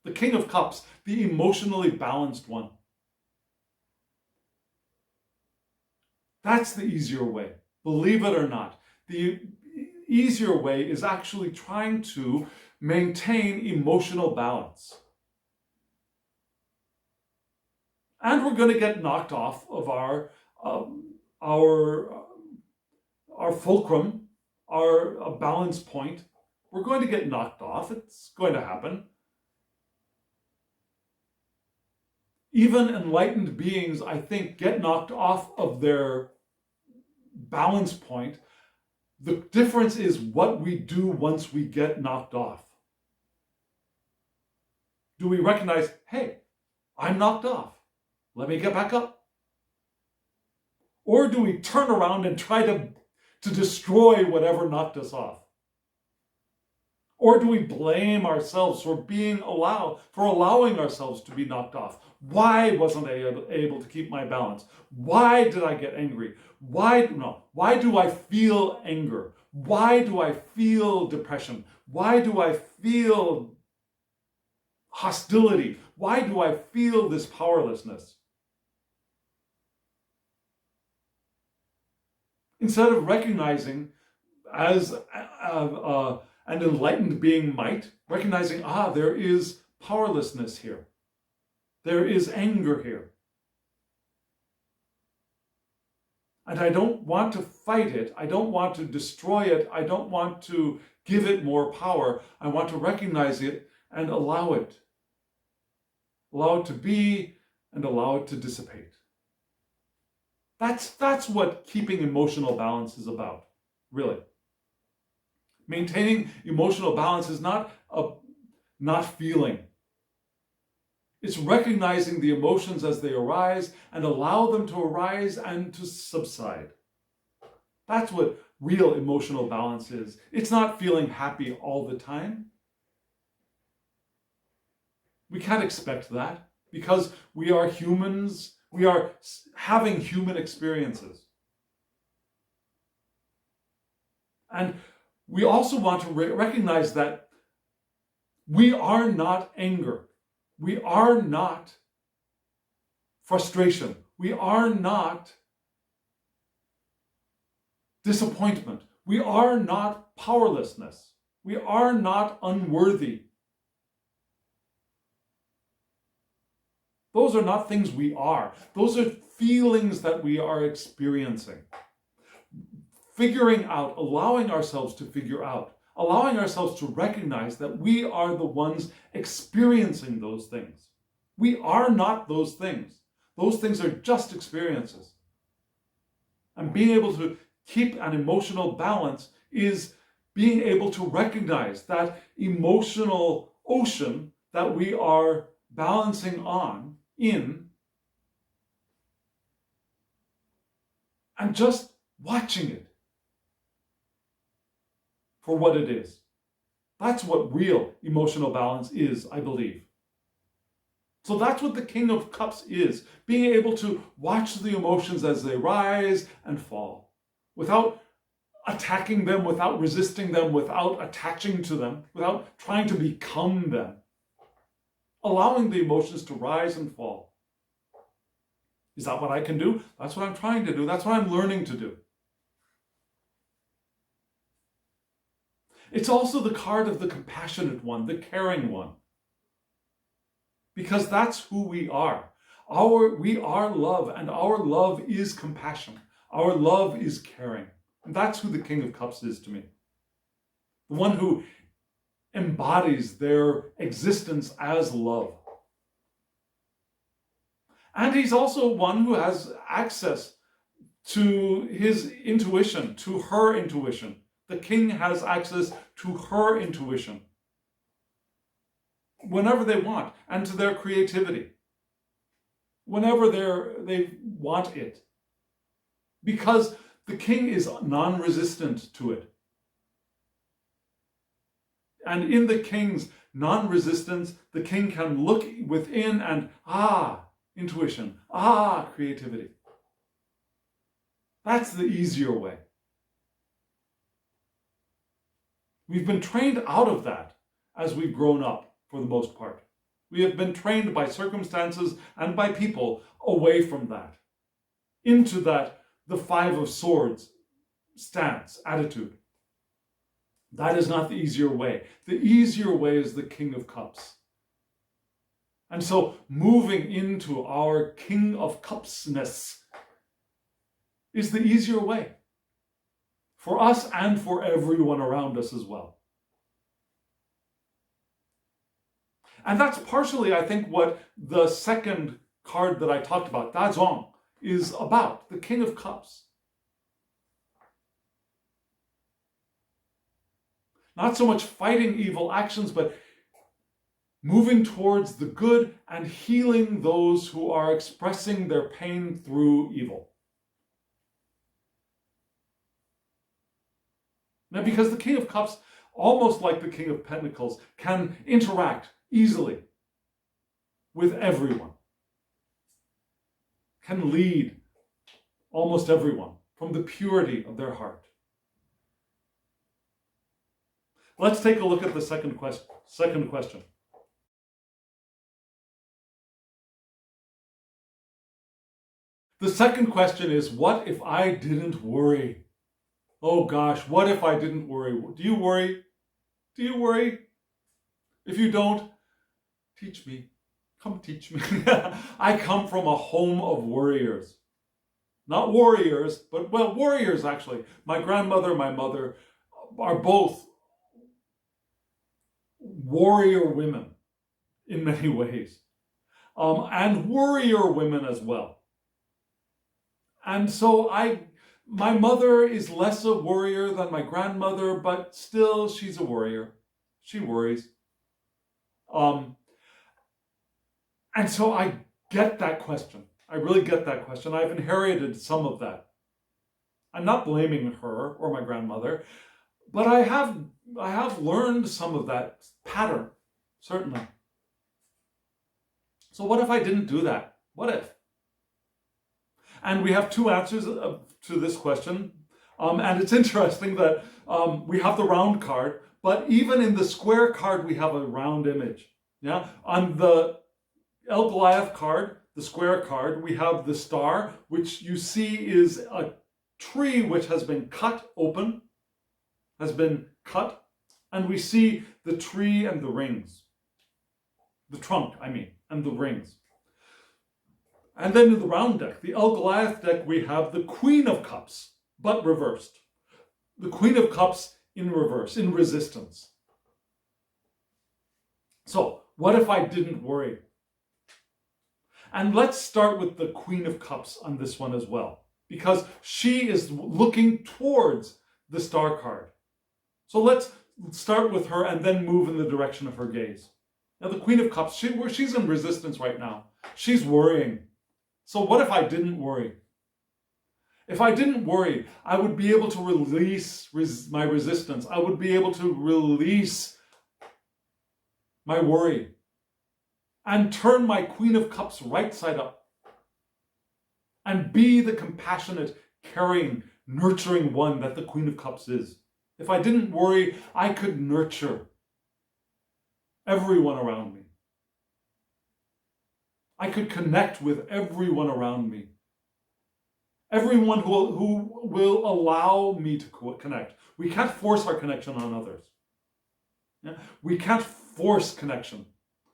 The King of Cups, the emotionally balanced one. That's the easier way, believe it or not. The easier way is actually trying to maintain emotional balance. And we're going to get knocked off of our fulcrum, our balance point. We're going to get knocked off. It's going to happen. Even enlightened beings, I think, get knocked off of their balance point. The difference is what we do once we get knocked off. Do we recognize, hey, I'm knocked off. Let me get back up. Or do we turn around and try to destroy whatever knocked us off? Or do we blame ourselves for allowing ourselves to be knocked off? Why wasn't I able to keep my balance? Why did I get angry? Why do I feel anger? Why do I feel depression? Why do I feel hostility? Why do I feel this powerlessness? Instead of recognizing as an enlightened being might, recognizing, there is powerlessness here. There is anger here. And I don't want to fight it. I don't want to destroy it. I don't want to give it more power. I want to recognize it and allow it. Allow it to be and allow it to dissipate. That's what keeping emotional balance is about, really. Maintaining emotional balance is not feeling. It's recognizing the emotions as they arise and allow them to arise and to subside. That's what real emotional balance is. It's not feeling happy all the time. We can't expect that because we are humans. We are having human experiences. And we also want to recognize that we are not anger. We are not frustration. We are not disappointment. We are not powerlessness. We are not unworthy. Those are not things we are. Those are feelings that we are experiencing. Figuring out, allowing ourselves to figure out, allowing ourselves to recognize that we are the ones experiencing those things. We are not those things. Those things are just experiences. And being able to keep an emotional balance is being able to recognize that emotional ocean that we are balancing in, and just watching it for what it is. That's what real emotional balance is, I believe. So that's what the King of Cups is, being able to watch the emotions as they rise and fall, without attacking them, without resisting them, without attaching to them, without trying to become them. Allowing the emotions to rise and fall. Is that what I can do? That's what I'm trying to do. That's what I'm learning to do. It's also the card of the compassionate one, the caring one. Because that's who we are. We are love, and our love is compassion. Our love is caring. And that's who the King of Cups is to me. The one who embodies their existence as love. And he's also one who has access to his intuition, to her intuition. The king has access to her intuition whenever they want, and to their creativity whenever they want it. Because the king is non-resistant to it. And in the king's non-resistance, the king can look within and, intuition, creativity. That's the easier way. We've been trained out of that as we've grown up, for the most part. We have been trained by circumstances and by people away from that, into that, the Five of Swords stance, attitude. That is not the easier way. The easier way is the King of Cups. And so moving into our King of Cupsness is the easier way for us and for everyone around us as well. And that's partially, I think, what the second card that I talked about, Dazong, is about, the King of Cups. Not so much fighting evil actions, but moving towards the good and healing those who are expressing their pain through evil. Now, because the King of Cups, almost like the King of Pentacles, can interact easily with everyone, can lead almost everyone from the purity of their heart. Let's take a look at the second question. The second question is, what if I didn't worry? Oh gosh, what if I didn't worry? Do you worry? Do you worry? If you don't, teach me. Come teach me. I come from a home of warriors. Not warriors, but, well, warriors actually. My grandmother, my mother are both warrior women in many ways. And warrior women as well. And so my mother is less a warrior than my grandmother, but still she's a warrior. She worries. And And so I get that question. I really get that question. I've inherited some of that. I'm not blaming her or my grandmother, but I have learned some of that pattern, certainly. So what if I didn't do that? What if? And we have two answers to this question. And it's interesting that we have the round card, but even in the square card, we have a round image. Yeah. On the El Goliath card, the square card, we have the star, which you see is a tree which has been cut open, and we see the tree and the rings. The trunk, and the rings. And then in the round deck, the El Goliath deck, we have the Queen of Cups, but reversed. The Queen of Cups in reverse, in resistance. So, what if I didn't worry? And let's start with the Queen of Cups on this one as well, because she is looking towards the star card. So let's start with her and then move in the direction of her gaze. Now the Queen of Cups, she's in resistance right now. She's worrying. So what if I didn't worry? If I didn't worry, I would be able to release my resistance. I would be able to release my worry and turn my Queen of Cups right side up and be the compassionate, caring, nurturing one that the Queen of Cups is. If I didn't worry, I could nurture everyone around me. I could connect with everyone around me. Everyone who will allow me to connect. We can't force our connection on others. Yeah? We can't force connection.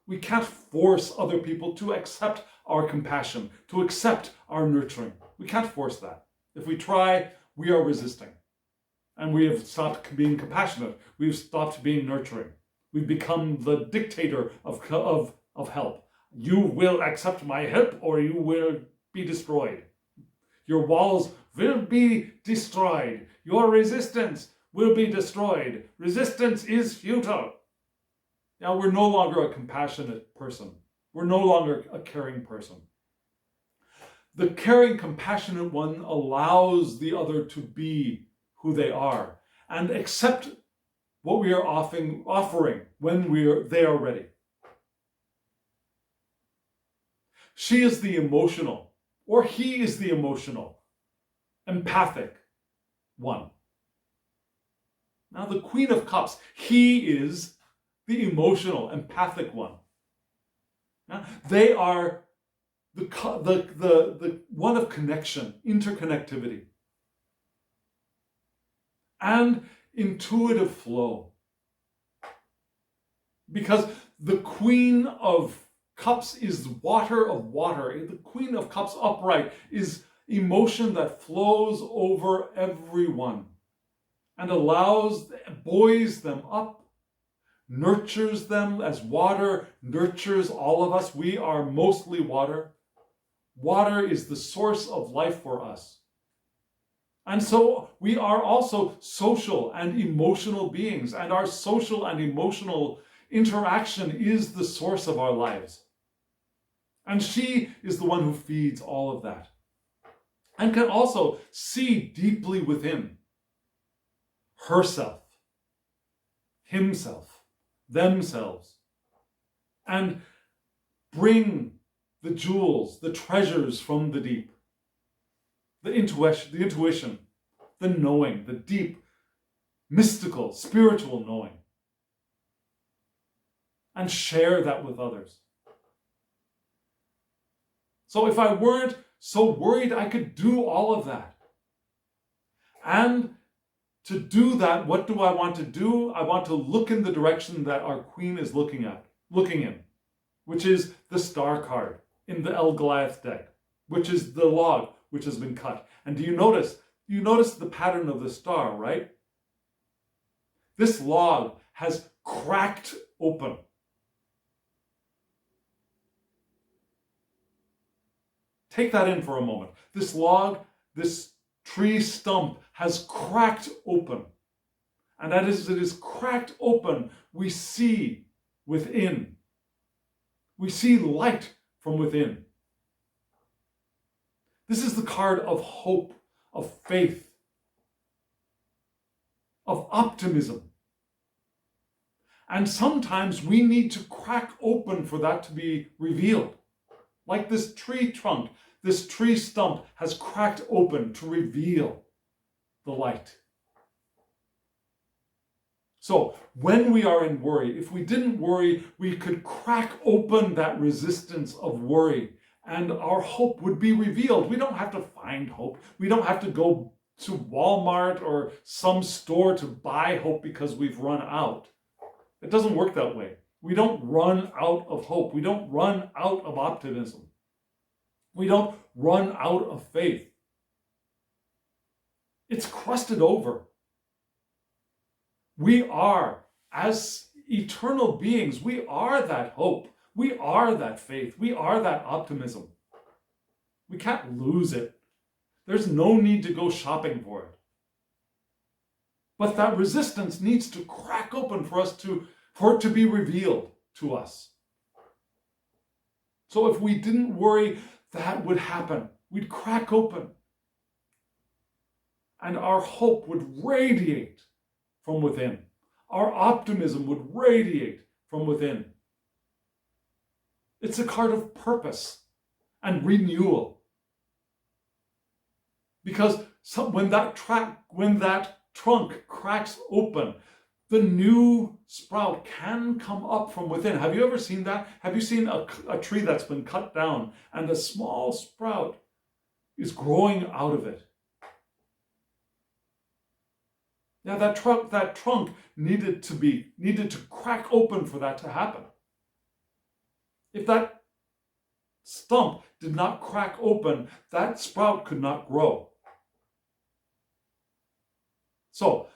We can't force other people to accept our compassion, to accept our nurturing. We can't force that. If we try, we are resisting. And we have stopped being compassionate. We've stopped being nurturing. We've become the dictator of help. You will accept my help or you will be destroyed. Your walls will be destroyed. Your resistance will be destroyed. Resistance is futile. Now we're no longer a compassionate person. We're no longer a caring person. The caring, compassionate one allows the other to be who they are and accept what we are offering when they are ready. She is the emotional, or he is the emotional, empathic one. Now the Queen of Cups, he is the emotional, empathic one. Now, they are the one of connection, interconnectivity, and intuitive flow. Because the Queen of Cups is water of water. The Queen of Cups upright is emotion that flows over everyone and buoys them up, nurtures them as water nurtures all of us. We are mostly water. Water is the source of life for us. And so we are also social and emotional beings, and our social and emotional interaction is the source of our lives. And she is the one who feeds all of that and can also see deeply within herself, himself, themselves, and bring the jewels, the treasures from the deep, the intuition, the knowing, the deep, mystical, spiritual knowing, and share that with others. So if I weren't so worried, I could do all of that. And to do that, what do I want to do? I want to look in the direction that our queen is looking in, which is the star card in the El Goliath deck, which is the log which has been cut. And do you notice? You notice the pattern of the star, right? This log has cracked open. Take that in for a moment. This log, this tree stump has cracked open. And as it is cracked open, we see within. We see light from within. This is the card of hope, of faith, of optimism. And sometimes we need to crack open for that to be revealed. Like this tree trunk, this tree stump has cracked open to reveal the light. So when we are in worry, if we didn't worry, we could crack open that resistance of worry and our hope would be revealed. We don't have to find hope. We don't have to go to Walmart or some store to buy hope because we've run out. It doesn't work that way. We don't run out of hope. We don't run out of optimism. We don't run out of faith. It's crusted over. We are, as eternal beings, we are that hope. We are that faith. We are that optimism. We can't lose it. There's no need to go shopping for it. But that resistance needs to crack open for it to be revealed to us. So if we didn't worry, that would happen. We'd crack open. And our hope would radiate from within. Our optimism would radiate from within. It's a card of purpose and renewal. Because when that trunk cracks open, the new sprout can come up from within. Have you ever seen that? Have you seen a tree that's been cut down and a small sprout is growing out of it? Now that trunk needed to crack open for that to happen. If that stump did not crack open, that sprout could not grow. So,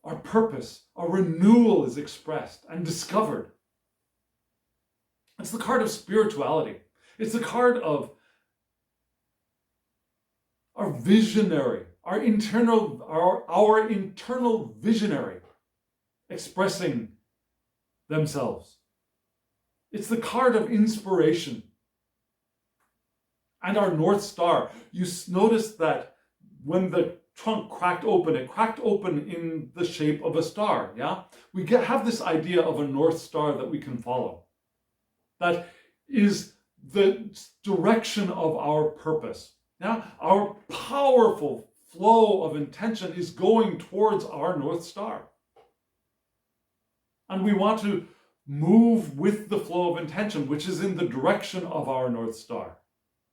our purpose, our renewal is expressed and discovered. It's the card of spirituality. It's the card of our visionary, our internal visionary expressing themselves. It's the card of inspiration. And our North Star. You notice that when the trunk cracked open, it cracked open in the shape of a star, yeah? We have this idea of a North Star that we can follow. That is the direction of our purpose. Yeah? Our powerful flow of intention is going towards our North Star. And we want to move with the flow of intention, which is in the direction of our North Star,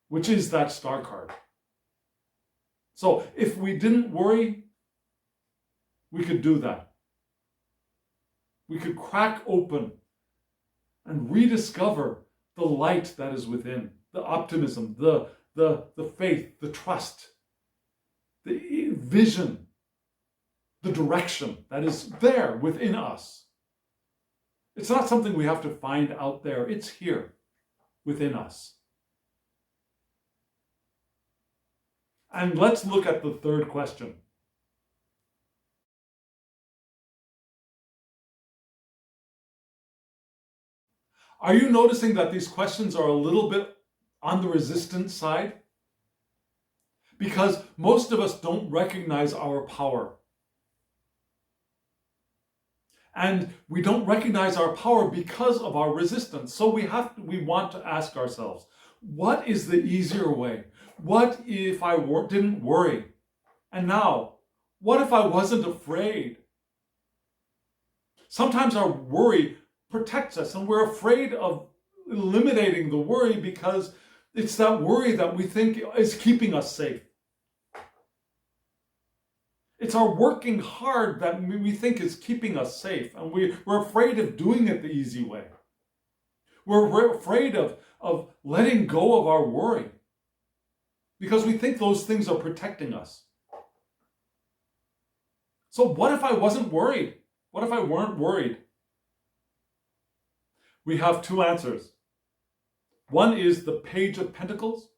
which is that star card. So if we didn't worry, we could do that. We could crack open and rediscover the light that is within, the optimism, the faith, the trust, the vision, the direction that is there within us. It's not something we have to find out there. It's here within us. And let's look at the third question. Are you noticing that these questions are a little bit on the resistance side? Because most of us don't recognize our power. And we don't recognize our power because of our resistance. So we want to ask ourselves, what is the easier way? What if I didn't worry? And now, what if I wasn't afraid? Sometimes our worry protects us and we're afraid of eliminating the worry because it's that worry that we think is keeping us safe. It's our working hard that we think is keeping us safe, and we're afraid of doing it the easy way. We're afraid of letting go of our worry because we think those things are protecting us. So what if I wasn't worried? What if I weren't worried? We have two answers. One is the Page of Pentacles,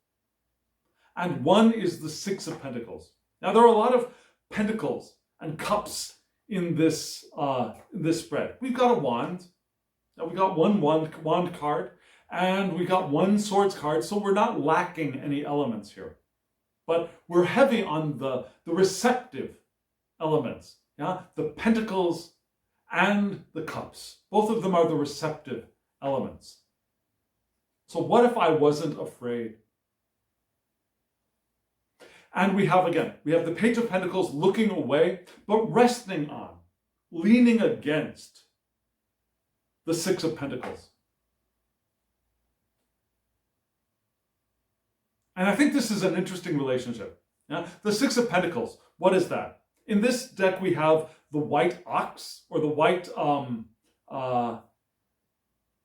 and one is the Six of Pentacles. Now there are a lot of pentacles and cups in this spread. We've got a wand. Now we got one wand card, And we got one swords card, so we're not lacking any elements here. But we're heavy on the receptive elements. Yeah? The pentacles and the cups. Both of them are the receptive elements. So what if I wasn't afraid? And we have the Page of Pentacles looking away, but resting on, leaning against the Six of Pentacles. And I think this is an interesting relationship. Yeah? The Six of Pentacles, what is that? In this deck we have the white ox, or the white,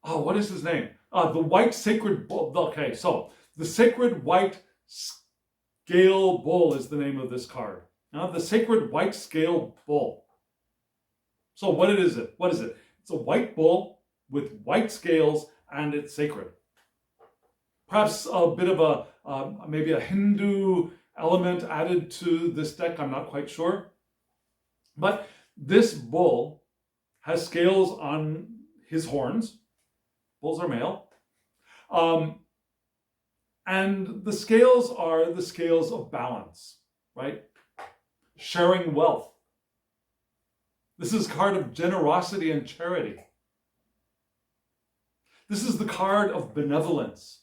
what is his name? The white sacred bull. Okay, so the sacred white scale bull is the name of this card. Now, the sacred white scale bull. So what is it? What is it? It's a white bull with white scales, and it's sacred. Perhaps a bit of maybe a Hindu element added to this deck, I'm not quite sure. But this bull has scales on his horns. Bulls are male. And the scales are the scales of balance, right? Sharing wealth. This is a card of generosity and charity. This is the card of benevolence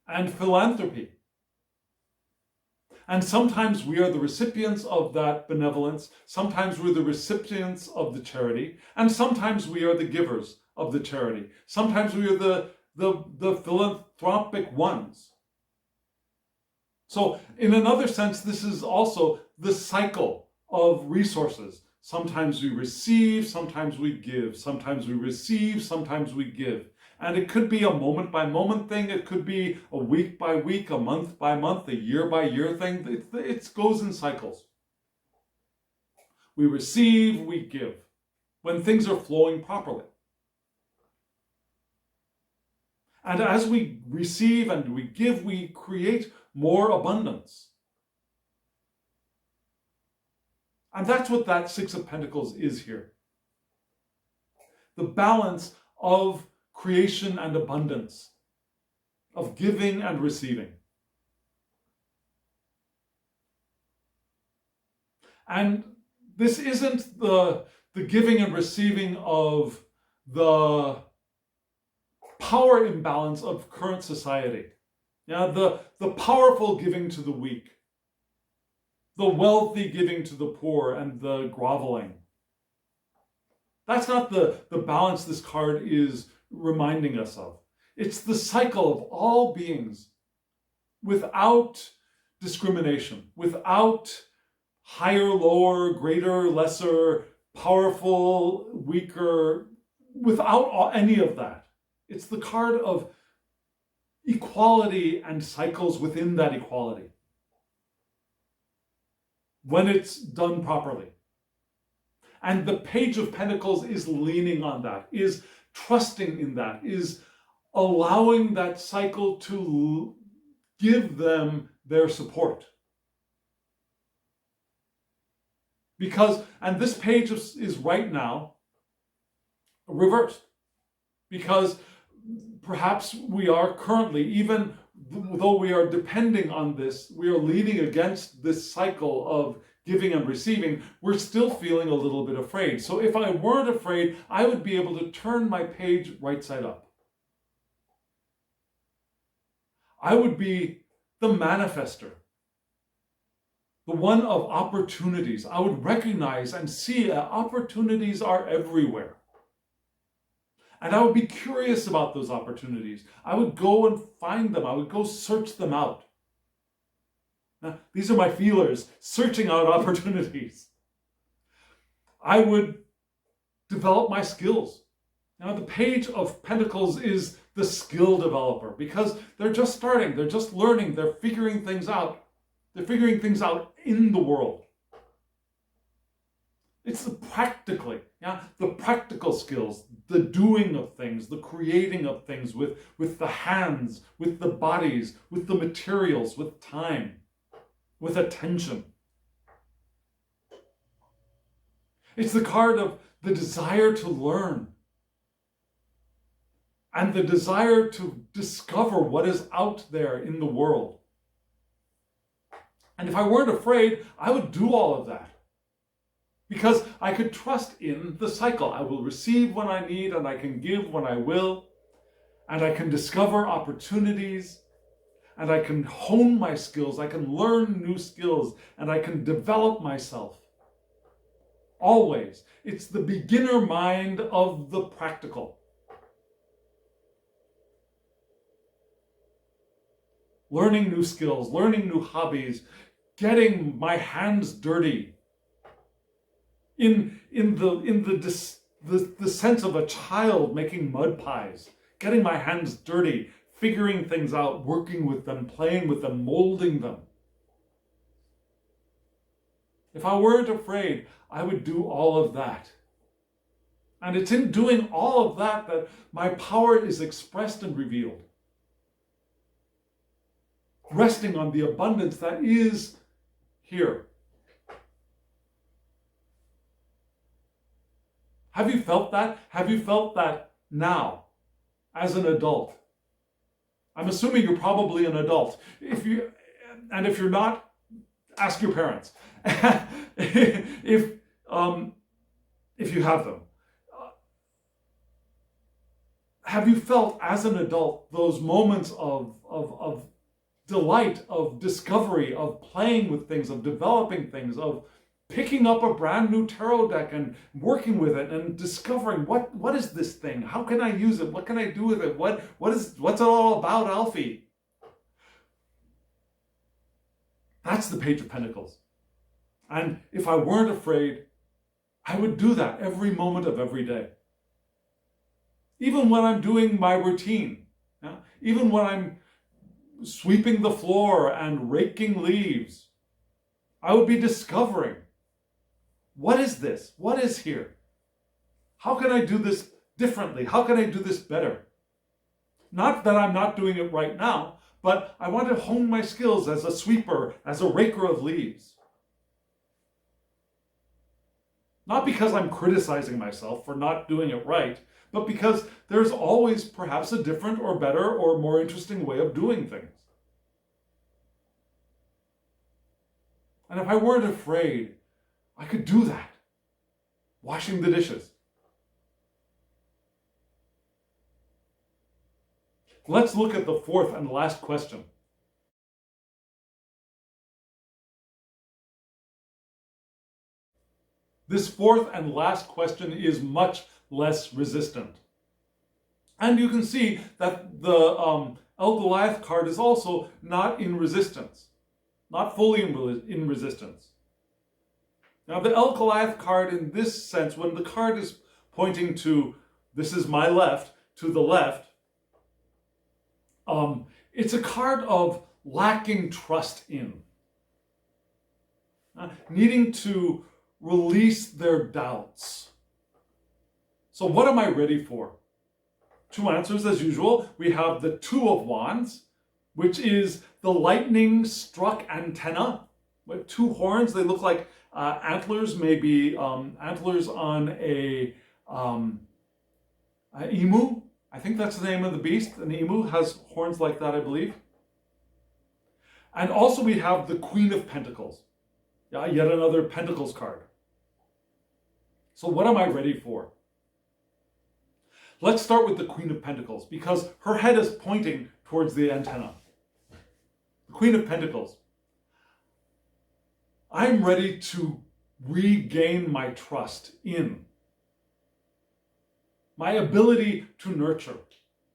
and philanthropy. And sometimes we are the recipients of that benevolence, sometimes we're the recipients of the charity, and sometimes we are the givers of the charity. Sometimes we are the philanthropic ones. So in another sense, this is also the cycle of resources. Sometimes we receive, sometimes we give. Sometimes we receive, sometimes we give. And it could be a moment-by-moment thing. It could be a week-by-week, a month-by-month, a year-by-year thing. It goes in cycles. We receive, we give, when things are flowing properly. And as we receive and we give, we create more abundance. And that's what that Six of Pentacles is here. The balance of creation and abundance, of giving and receiving. And this isn't the giving and receiving of the power imbalance of current society. Yeah, the powerful giving to the weak, the wealthy giving to the poor, and the groveling. That's not the balance this card is reminding us of. It's the cycle of all beings without discrimination, without higher, lower, greater, lesser, powerful, weaker, without any of that. It's the card of equality and cycles within that equality, when it's done properly. And the Page of Pentacles is leaning on that, is trusting in that, is allowing that cycle to give them their support. Because, and this page is right now reversed. Because perhaps we are currently, even though we are depending on this, we are leaning against this cycle of giving and receiving, we're still feeling a little bit afraid. So if I weren't afraid, I would be able to turn my page right side up. I would be the manifester, the one of opportunities. I would recognize and see opportunities are everywhere. And I would be curious about those opportunities. I would go and find them. I would go search them out. Now, these are my feelers, searching out opportunities. I would develop my skills. Now, the Page of Pentacles is the skill developer, because they're just starting, they're just learning, they're figuring things out. They're figuring things out in the world. It's the practical skills, the doing of things, the creating of things with the hands, with the bodies, with the materials, with time, with attention. It's the card of the desire to learn. and the desire to discover what is out there in the world. And if I weren't afraid, I would do all of that. Because I could trust in the cycle. I will receive when I need, and I can give when I will. And I can discover opportunities, and I can hone my skills. I can learn new skills, and I can develop myself. Always. It's the beginner mind of the practical. Learning new skills, learning new hobbies, getting my hands dirty. In the sense of a child making mud pies, getting my hands dirty, figuring things out, working with them, playing with them, molding them. If I weren't afraid, I would do all of that. And it's in doing all of that that my power is expressed and revealed. Resting on the abundance that is here. Have you felt that? Have you felt that now, as an adult? I'm assuming you're probably an adult. If you're not, ask your parents. if you have them. Have you felt as an adult those moments of delight, of discovery, of playing with things, of developing things, of picking up a brand new tarot deck and working with it and discovering what is this thing? How can I use it? What can I do with it? What's it all about, Alfie? That's the Page of Pentacles. And if I weren't afraid, I would do that every moment of every day. Even when I'm doing my routine, even when I'm sweeping the floor and raking leaves, I would be discovering, what is this? What is here? How can I do this differently? How can I do this better? Not that I'm not doing it right now, but I want to hone my skills as a sweeper, as a raker of leaves. Not because I'm criticizing myself for not doing it right, but because there's always perhaps a different or better or more interesting way of doing things. And if I weren't afraid, I could do that. Washing the dishes. Let's look at the fourth and last question. This fourth and last question is much less resistant. And you can see that the El Goliath card is also not in resistance. Not fully in resistance. Now the El Goliath card in this sense, when the card is pointing to, this is my left, to the left, it's a card of lacking trust in. Needing to release their doubts. So what am I ready for? Two answers as usual. We have the Two of Wands, which is the lightning struck antenna with two horns. They look like antlers, maybe antlers on a emu. I think that's the name of the beast. An emu has horns like that, I believe. And also we have the Queen of Pentacles. Yet another Pentacles card. So what am I ready for? Let's start with the Queen of Pentacles, because her head is pointing towards the antenna. The Queen of Pentacles. I'm ready to regain my trust in my ability to nurture,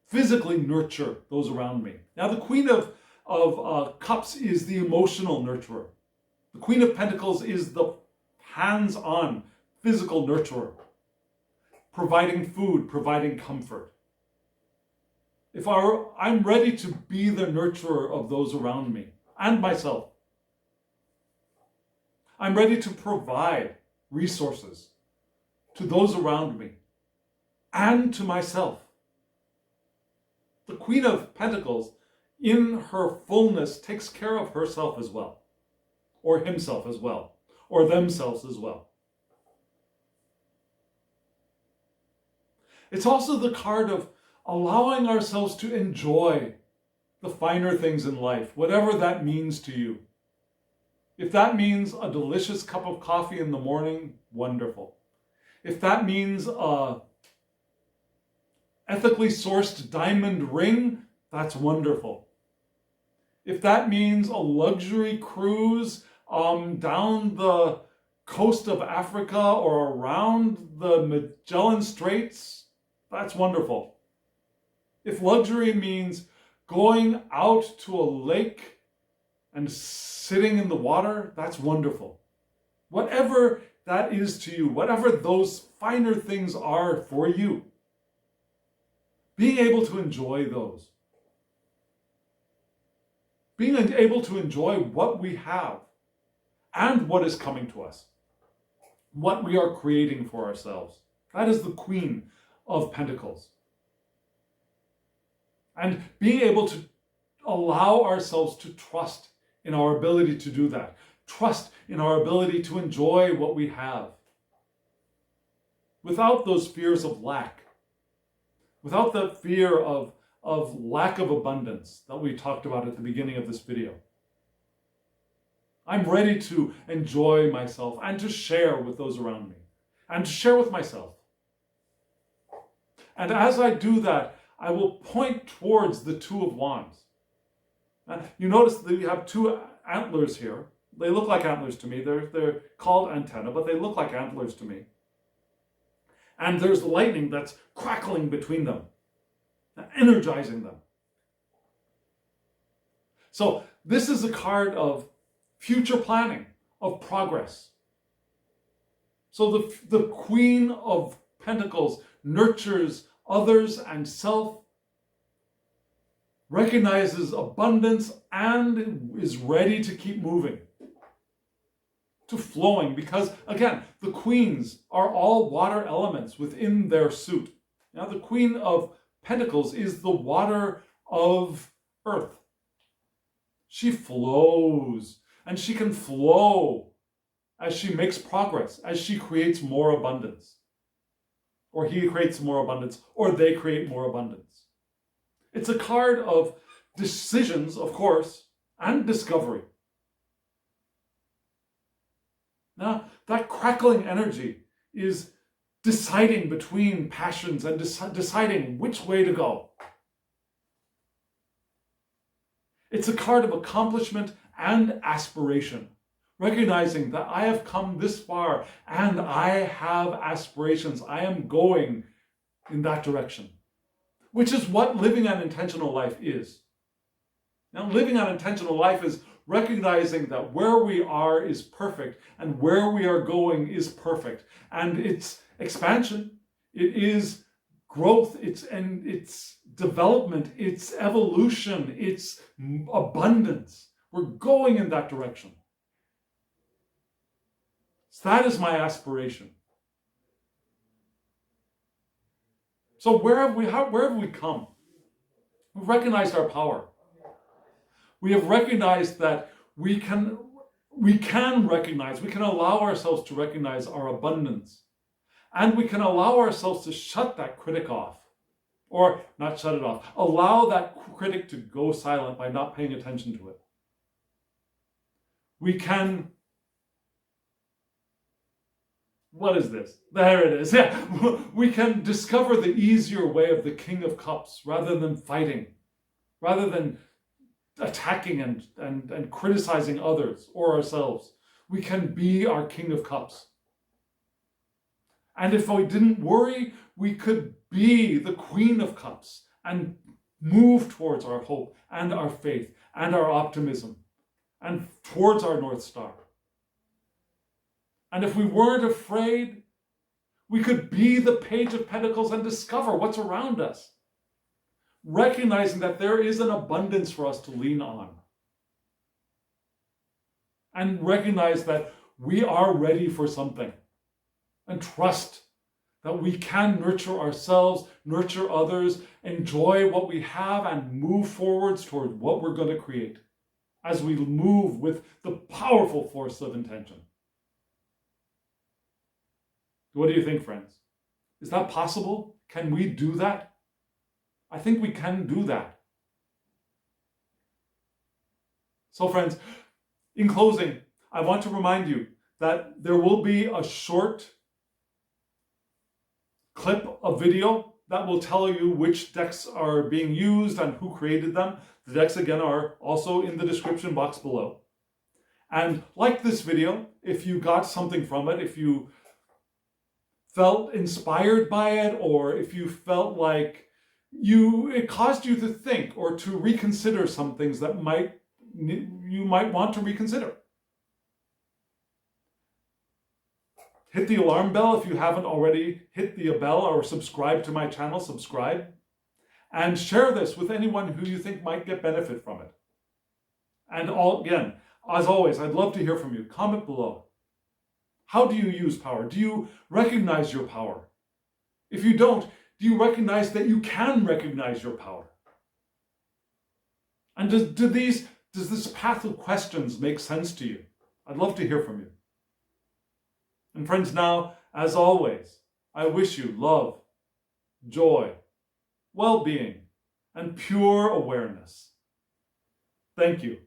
physically nurture those around me. Now the Queen of Cups is the emotional nurturer. The Queen of Pentacles is the hands-on physical nurturer, providing food, providing comfort. If I'm ready to be the nurturer of those around me and myself. I'm ready to provide resources to those around me and to myself. The Queen of Pentacles, in her fullness, takes care of herself as well, or himself as well, or themselves as well. It's also the card of allowing ourselves to enjoy the finer things in life, whatever that means to you. If that means a delicious cup of coffee in the morning, wonderful. If that means a ethically sourced diamond ring, that's wonderful. If that means a luxury cruise down the coast of Africa or around the Magellan Straits, that's wonderful. If luxury means going out to a lake and sitting in the water, that's wonderful. Whatever that is to you, whatever those finer things are for you, being able to enjoy those. Being able to enjoy what we have and what is coming to us. What we are creating for ourselves. That is the Queen of Pentacles. And being able to allow ourselves to trust in our ability to do that. Trust in our ability to enjoy what we have. Without those fears of lack. Without the fear of lack of abundance that we talked about at the beginning of this video. I'm ready to enjoy myself and to share with those around me. And to share with myself. And as I do that, I will point towards the Two of Wands. You notice that we have two antlers here. They look like antlers to me. They're called antennae, but they look like antlers to me. And there's lightning that's crackling between them, energizing them. So this is a card of future planning, of progress. So the Queen of Pentacles nurtures others and self, recognizes abundance, and is ready to keep moving, to flowing, because again, the queens are all water elements within their suit. Now, the Queen of Pentacles is the water of earth. She flows, and she can flow as she makes progress, as she creates more abundance. Or he creates more abundance, or they create more abundance. It's a card of decisions, of course, and discovery. Now, that crackling energy is deciding between passions and deciding which way to go. It's a card of accomplishment and aspiration, recognizing that I have come this far and I have aspirations. I am going in that direction, which is what living an intentional life is. Now, living an intentional life is recognizing that where we are is perfect and where we are going is perfect. And it's expansion, it is growth, it's development, it's evolution, it's abundance. We're going in that direction. So that is my aspiration. So where have we come? We've recognized our power. We have recognized that we can allow ourselves to recognize our abundance. And we can allow ourselves to shut that critic off. Or not shut it off. Allow that critic to go silent by not paying attention to it. We can... What is this? There it is. Yeah. We can discover the easier way of the King of Cups rather than fighting. Rather than attacking and criticizing others or ourselves. We can be our King of Cups. And if we didn't worry, we could be the Queen of Cups and move towards our hope and our faith and our optimism and towards our North Star. And if we weren't afraid, we could be the Page of Pentacles and discover what's around us, recognizing that there is an abundance for us to lean on. And recognize that we are ready for something. And trust that we can nurture ourselves, nurture others, enjoy what we have, and move forwards toward what we're going to create as we move with the powerful force of intention. What do you think, friends? Is that possible? Can we do that? I think we can do that. So friends, in closing, I want to remind you that there will be a short clip of video that will tell you which decks are being used and who created them. The decks, again, are also in the description box below. And like this video, if you got something from it, if you felt inspired by it, or if you felt like it caused you to think or to reconsider some things that you might want to reconsider, hit the alarm bell if you haven't already. Hit the bell or subscribe to my channel, subscribe. And share this with anyone who you think might get benefit from it. And again, as always, I'd love to hear from you. Comment below. How do you use power? Do you recognize your power? If you don't, do you recognize that you can recognize your power? And does this path of questions make sense to you? I'd love to hear from you. And friends, now, as always, I wish you love, joy, well-being, and pure awareness. Thank you.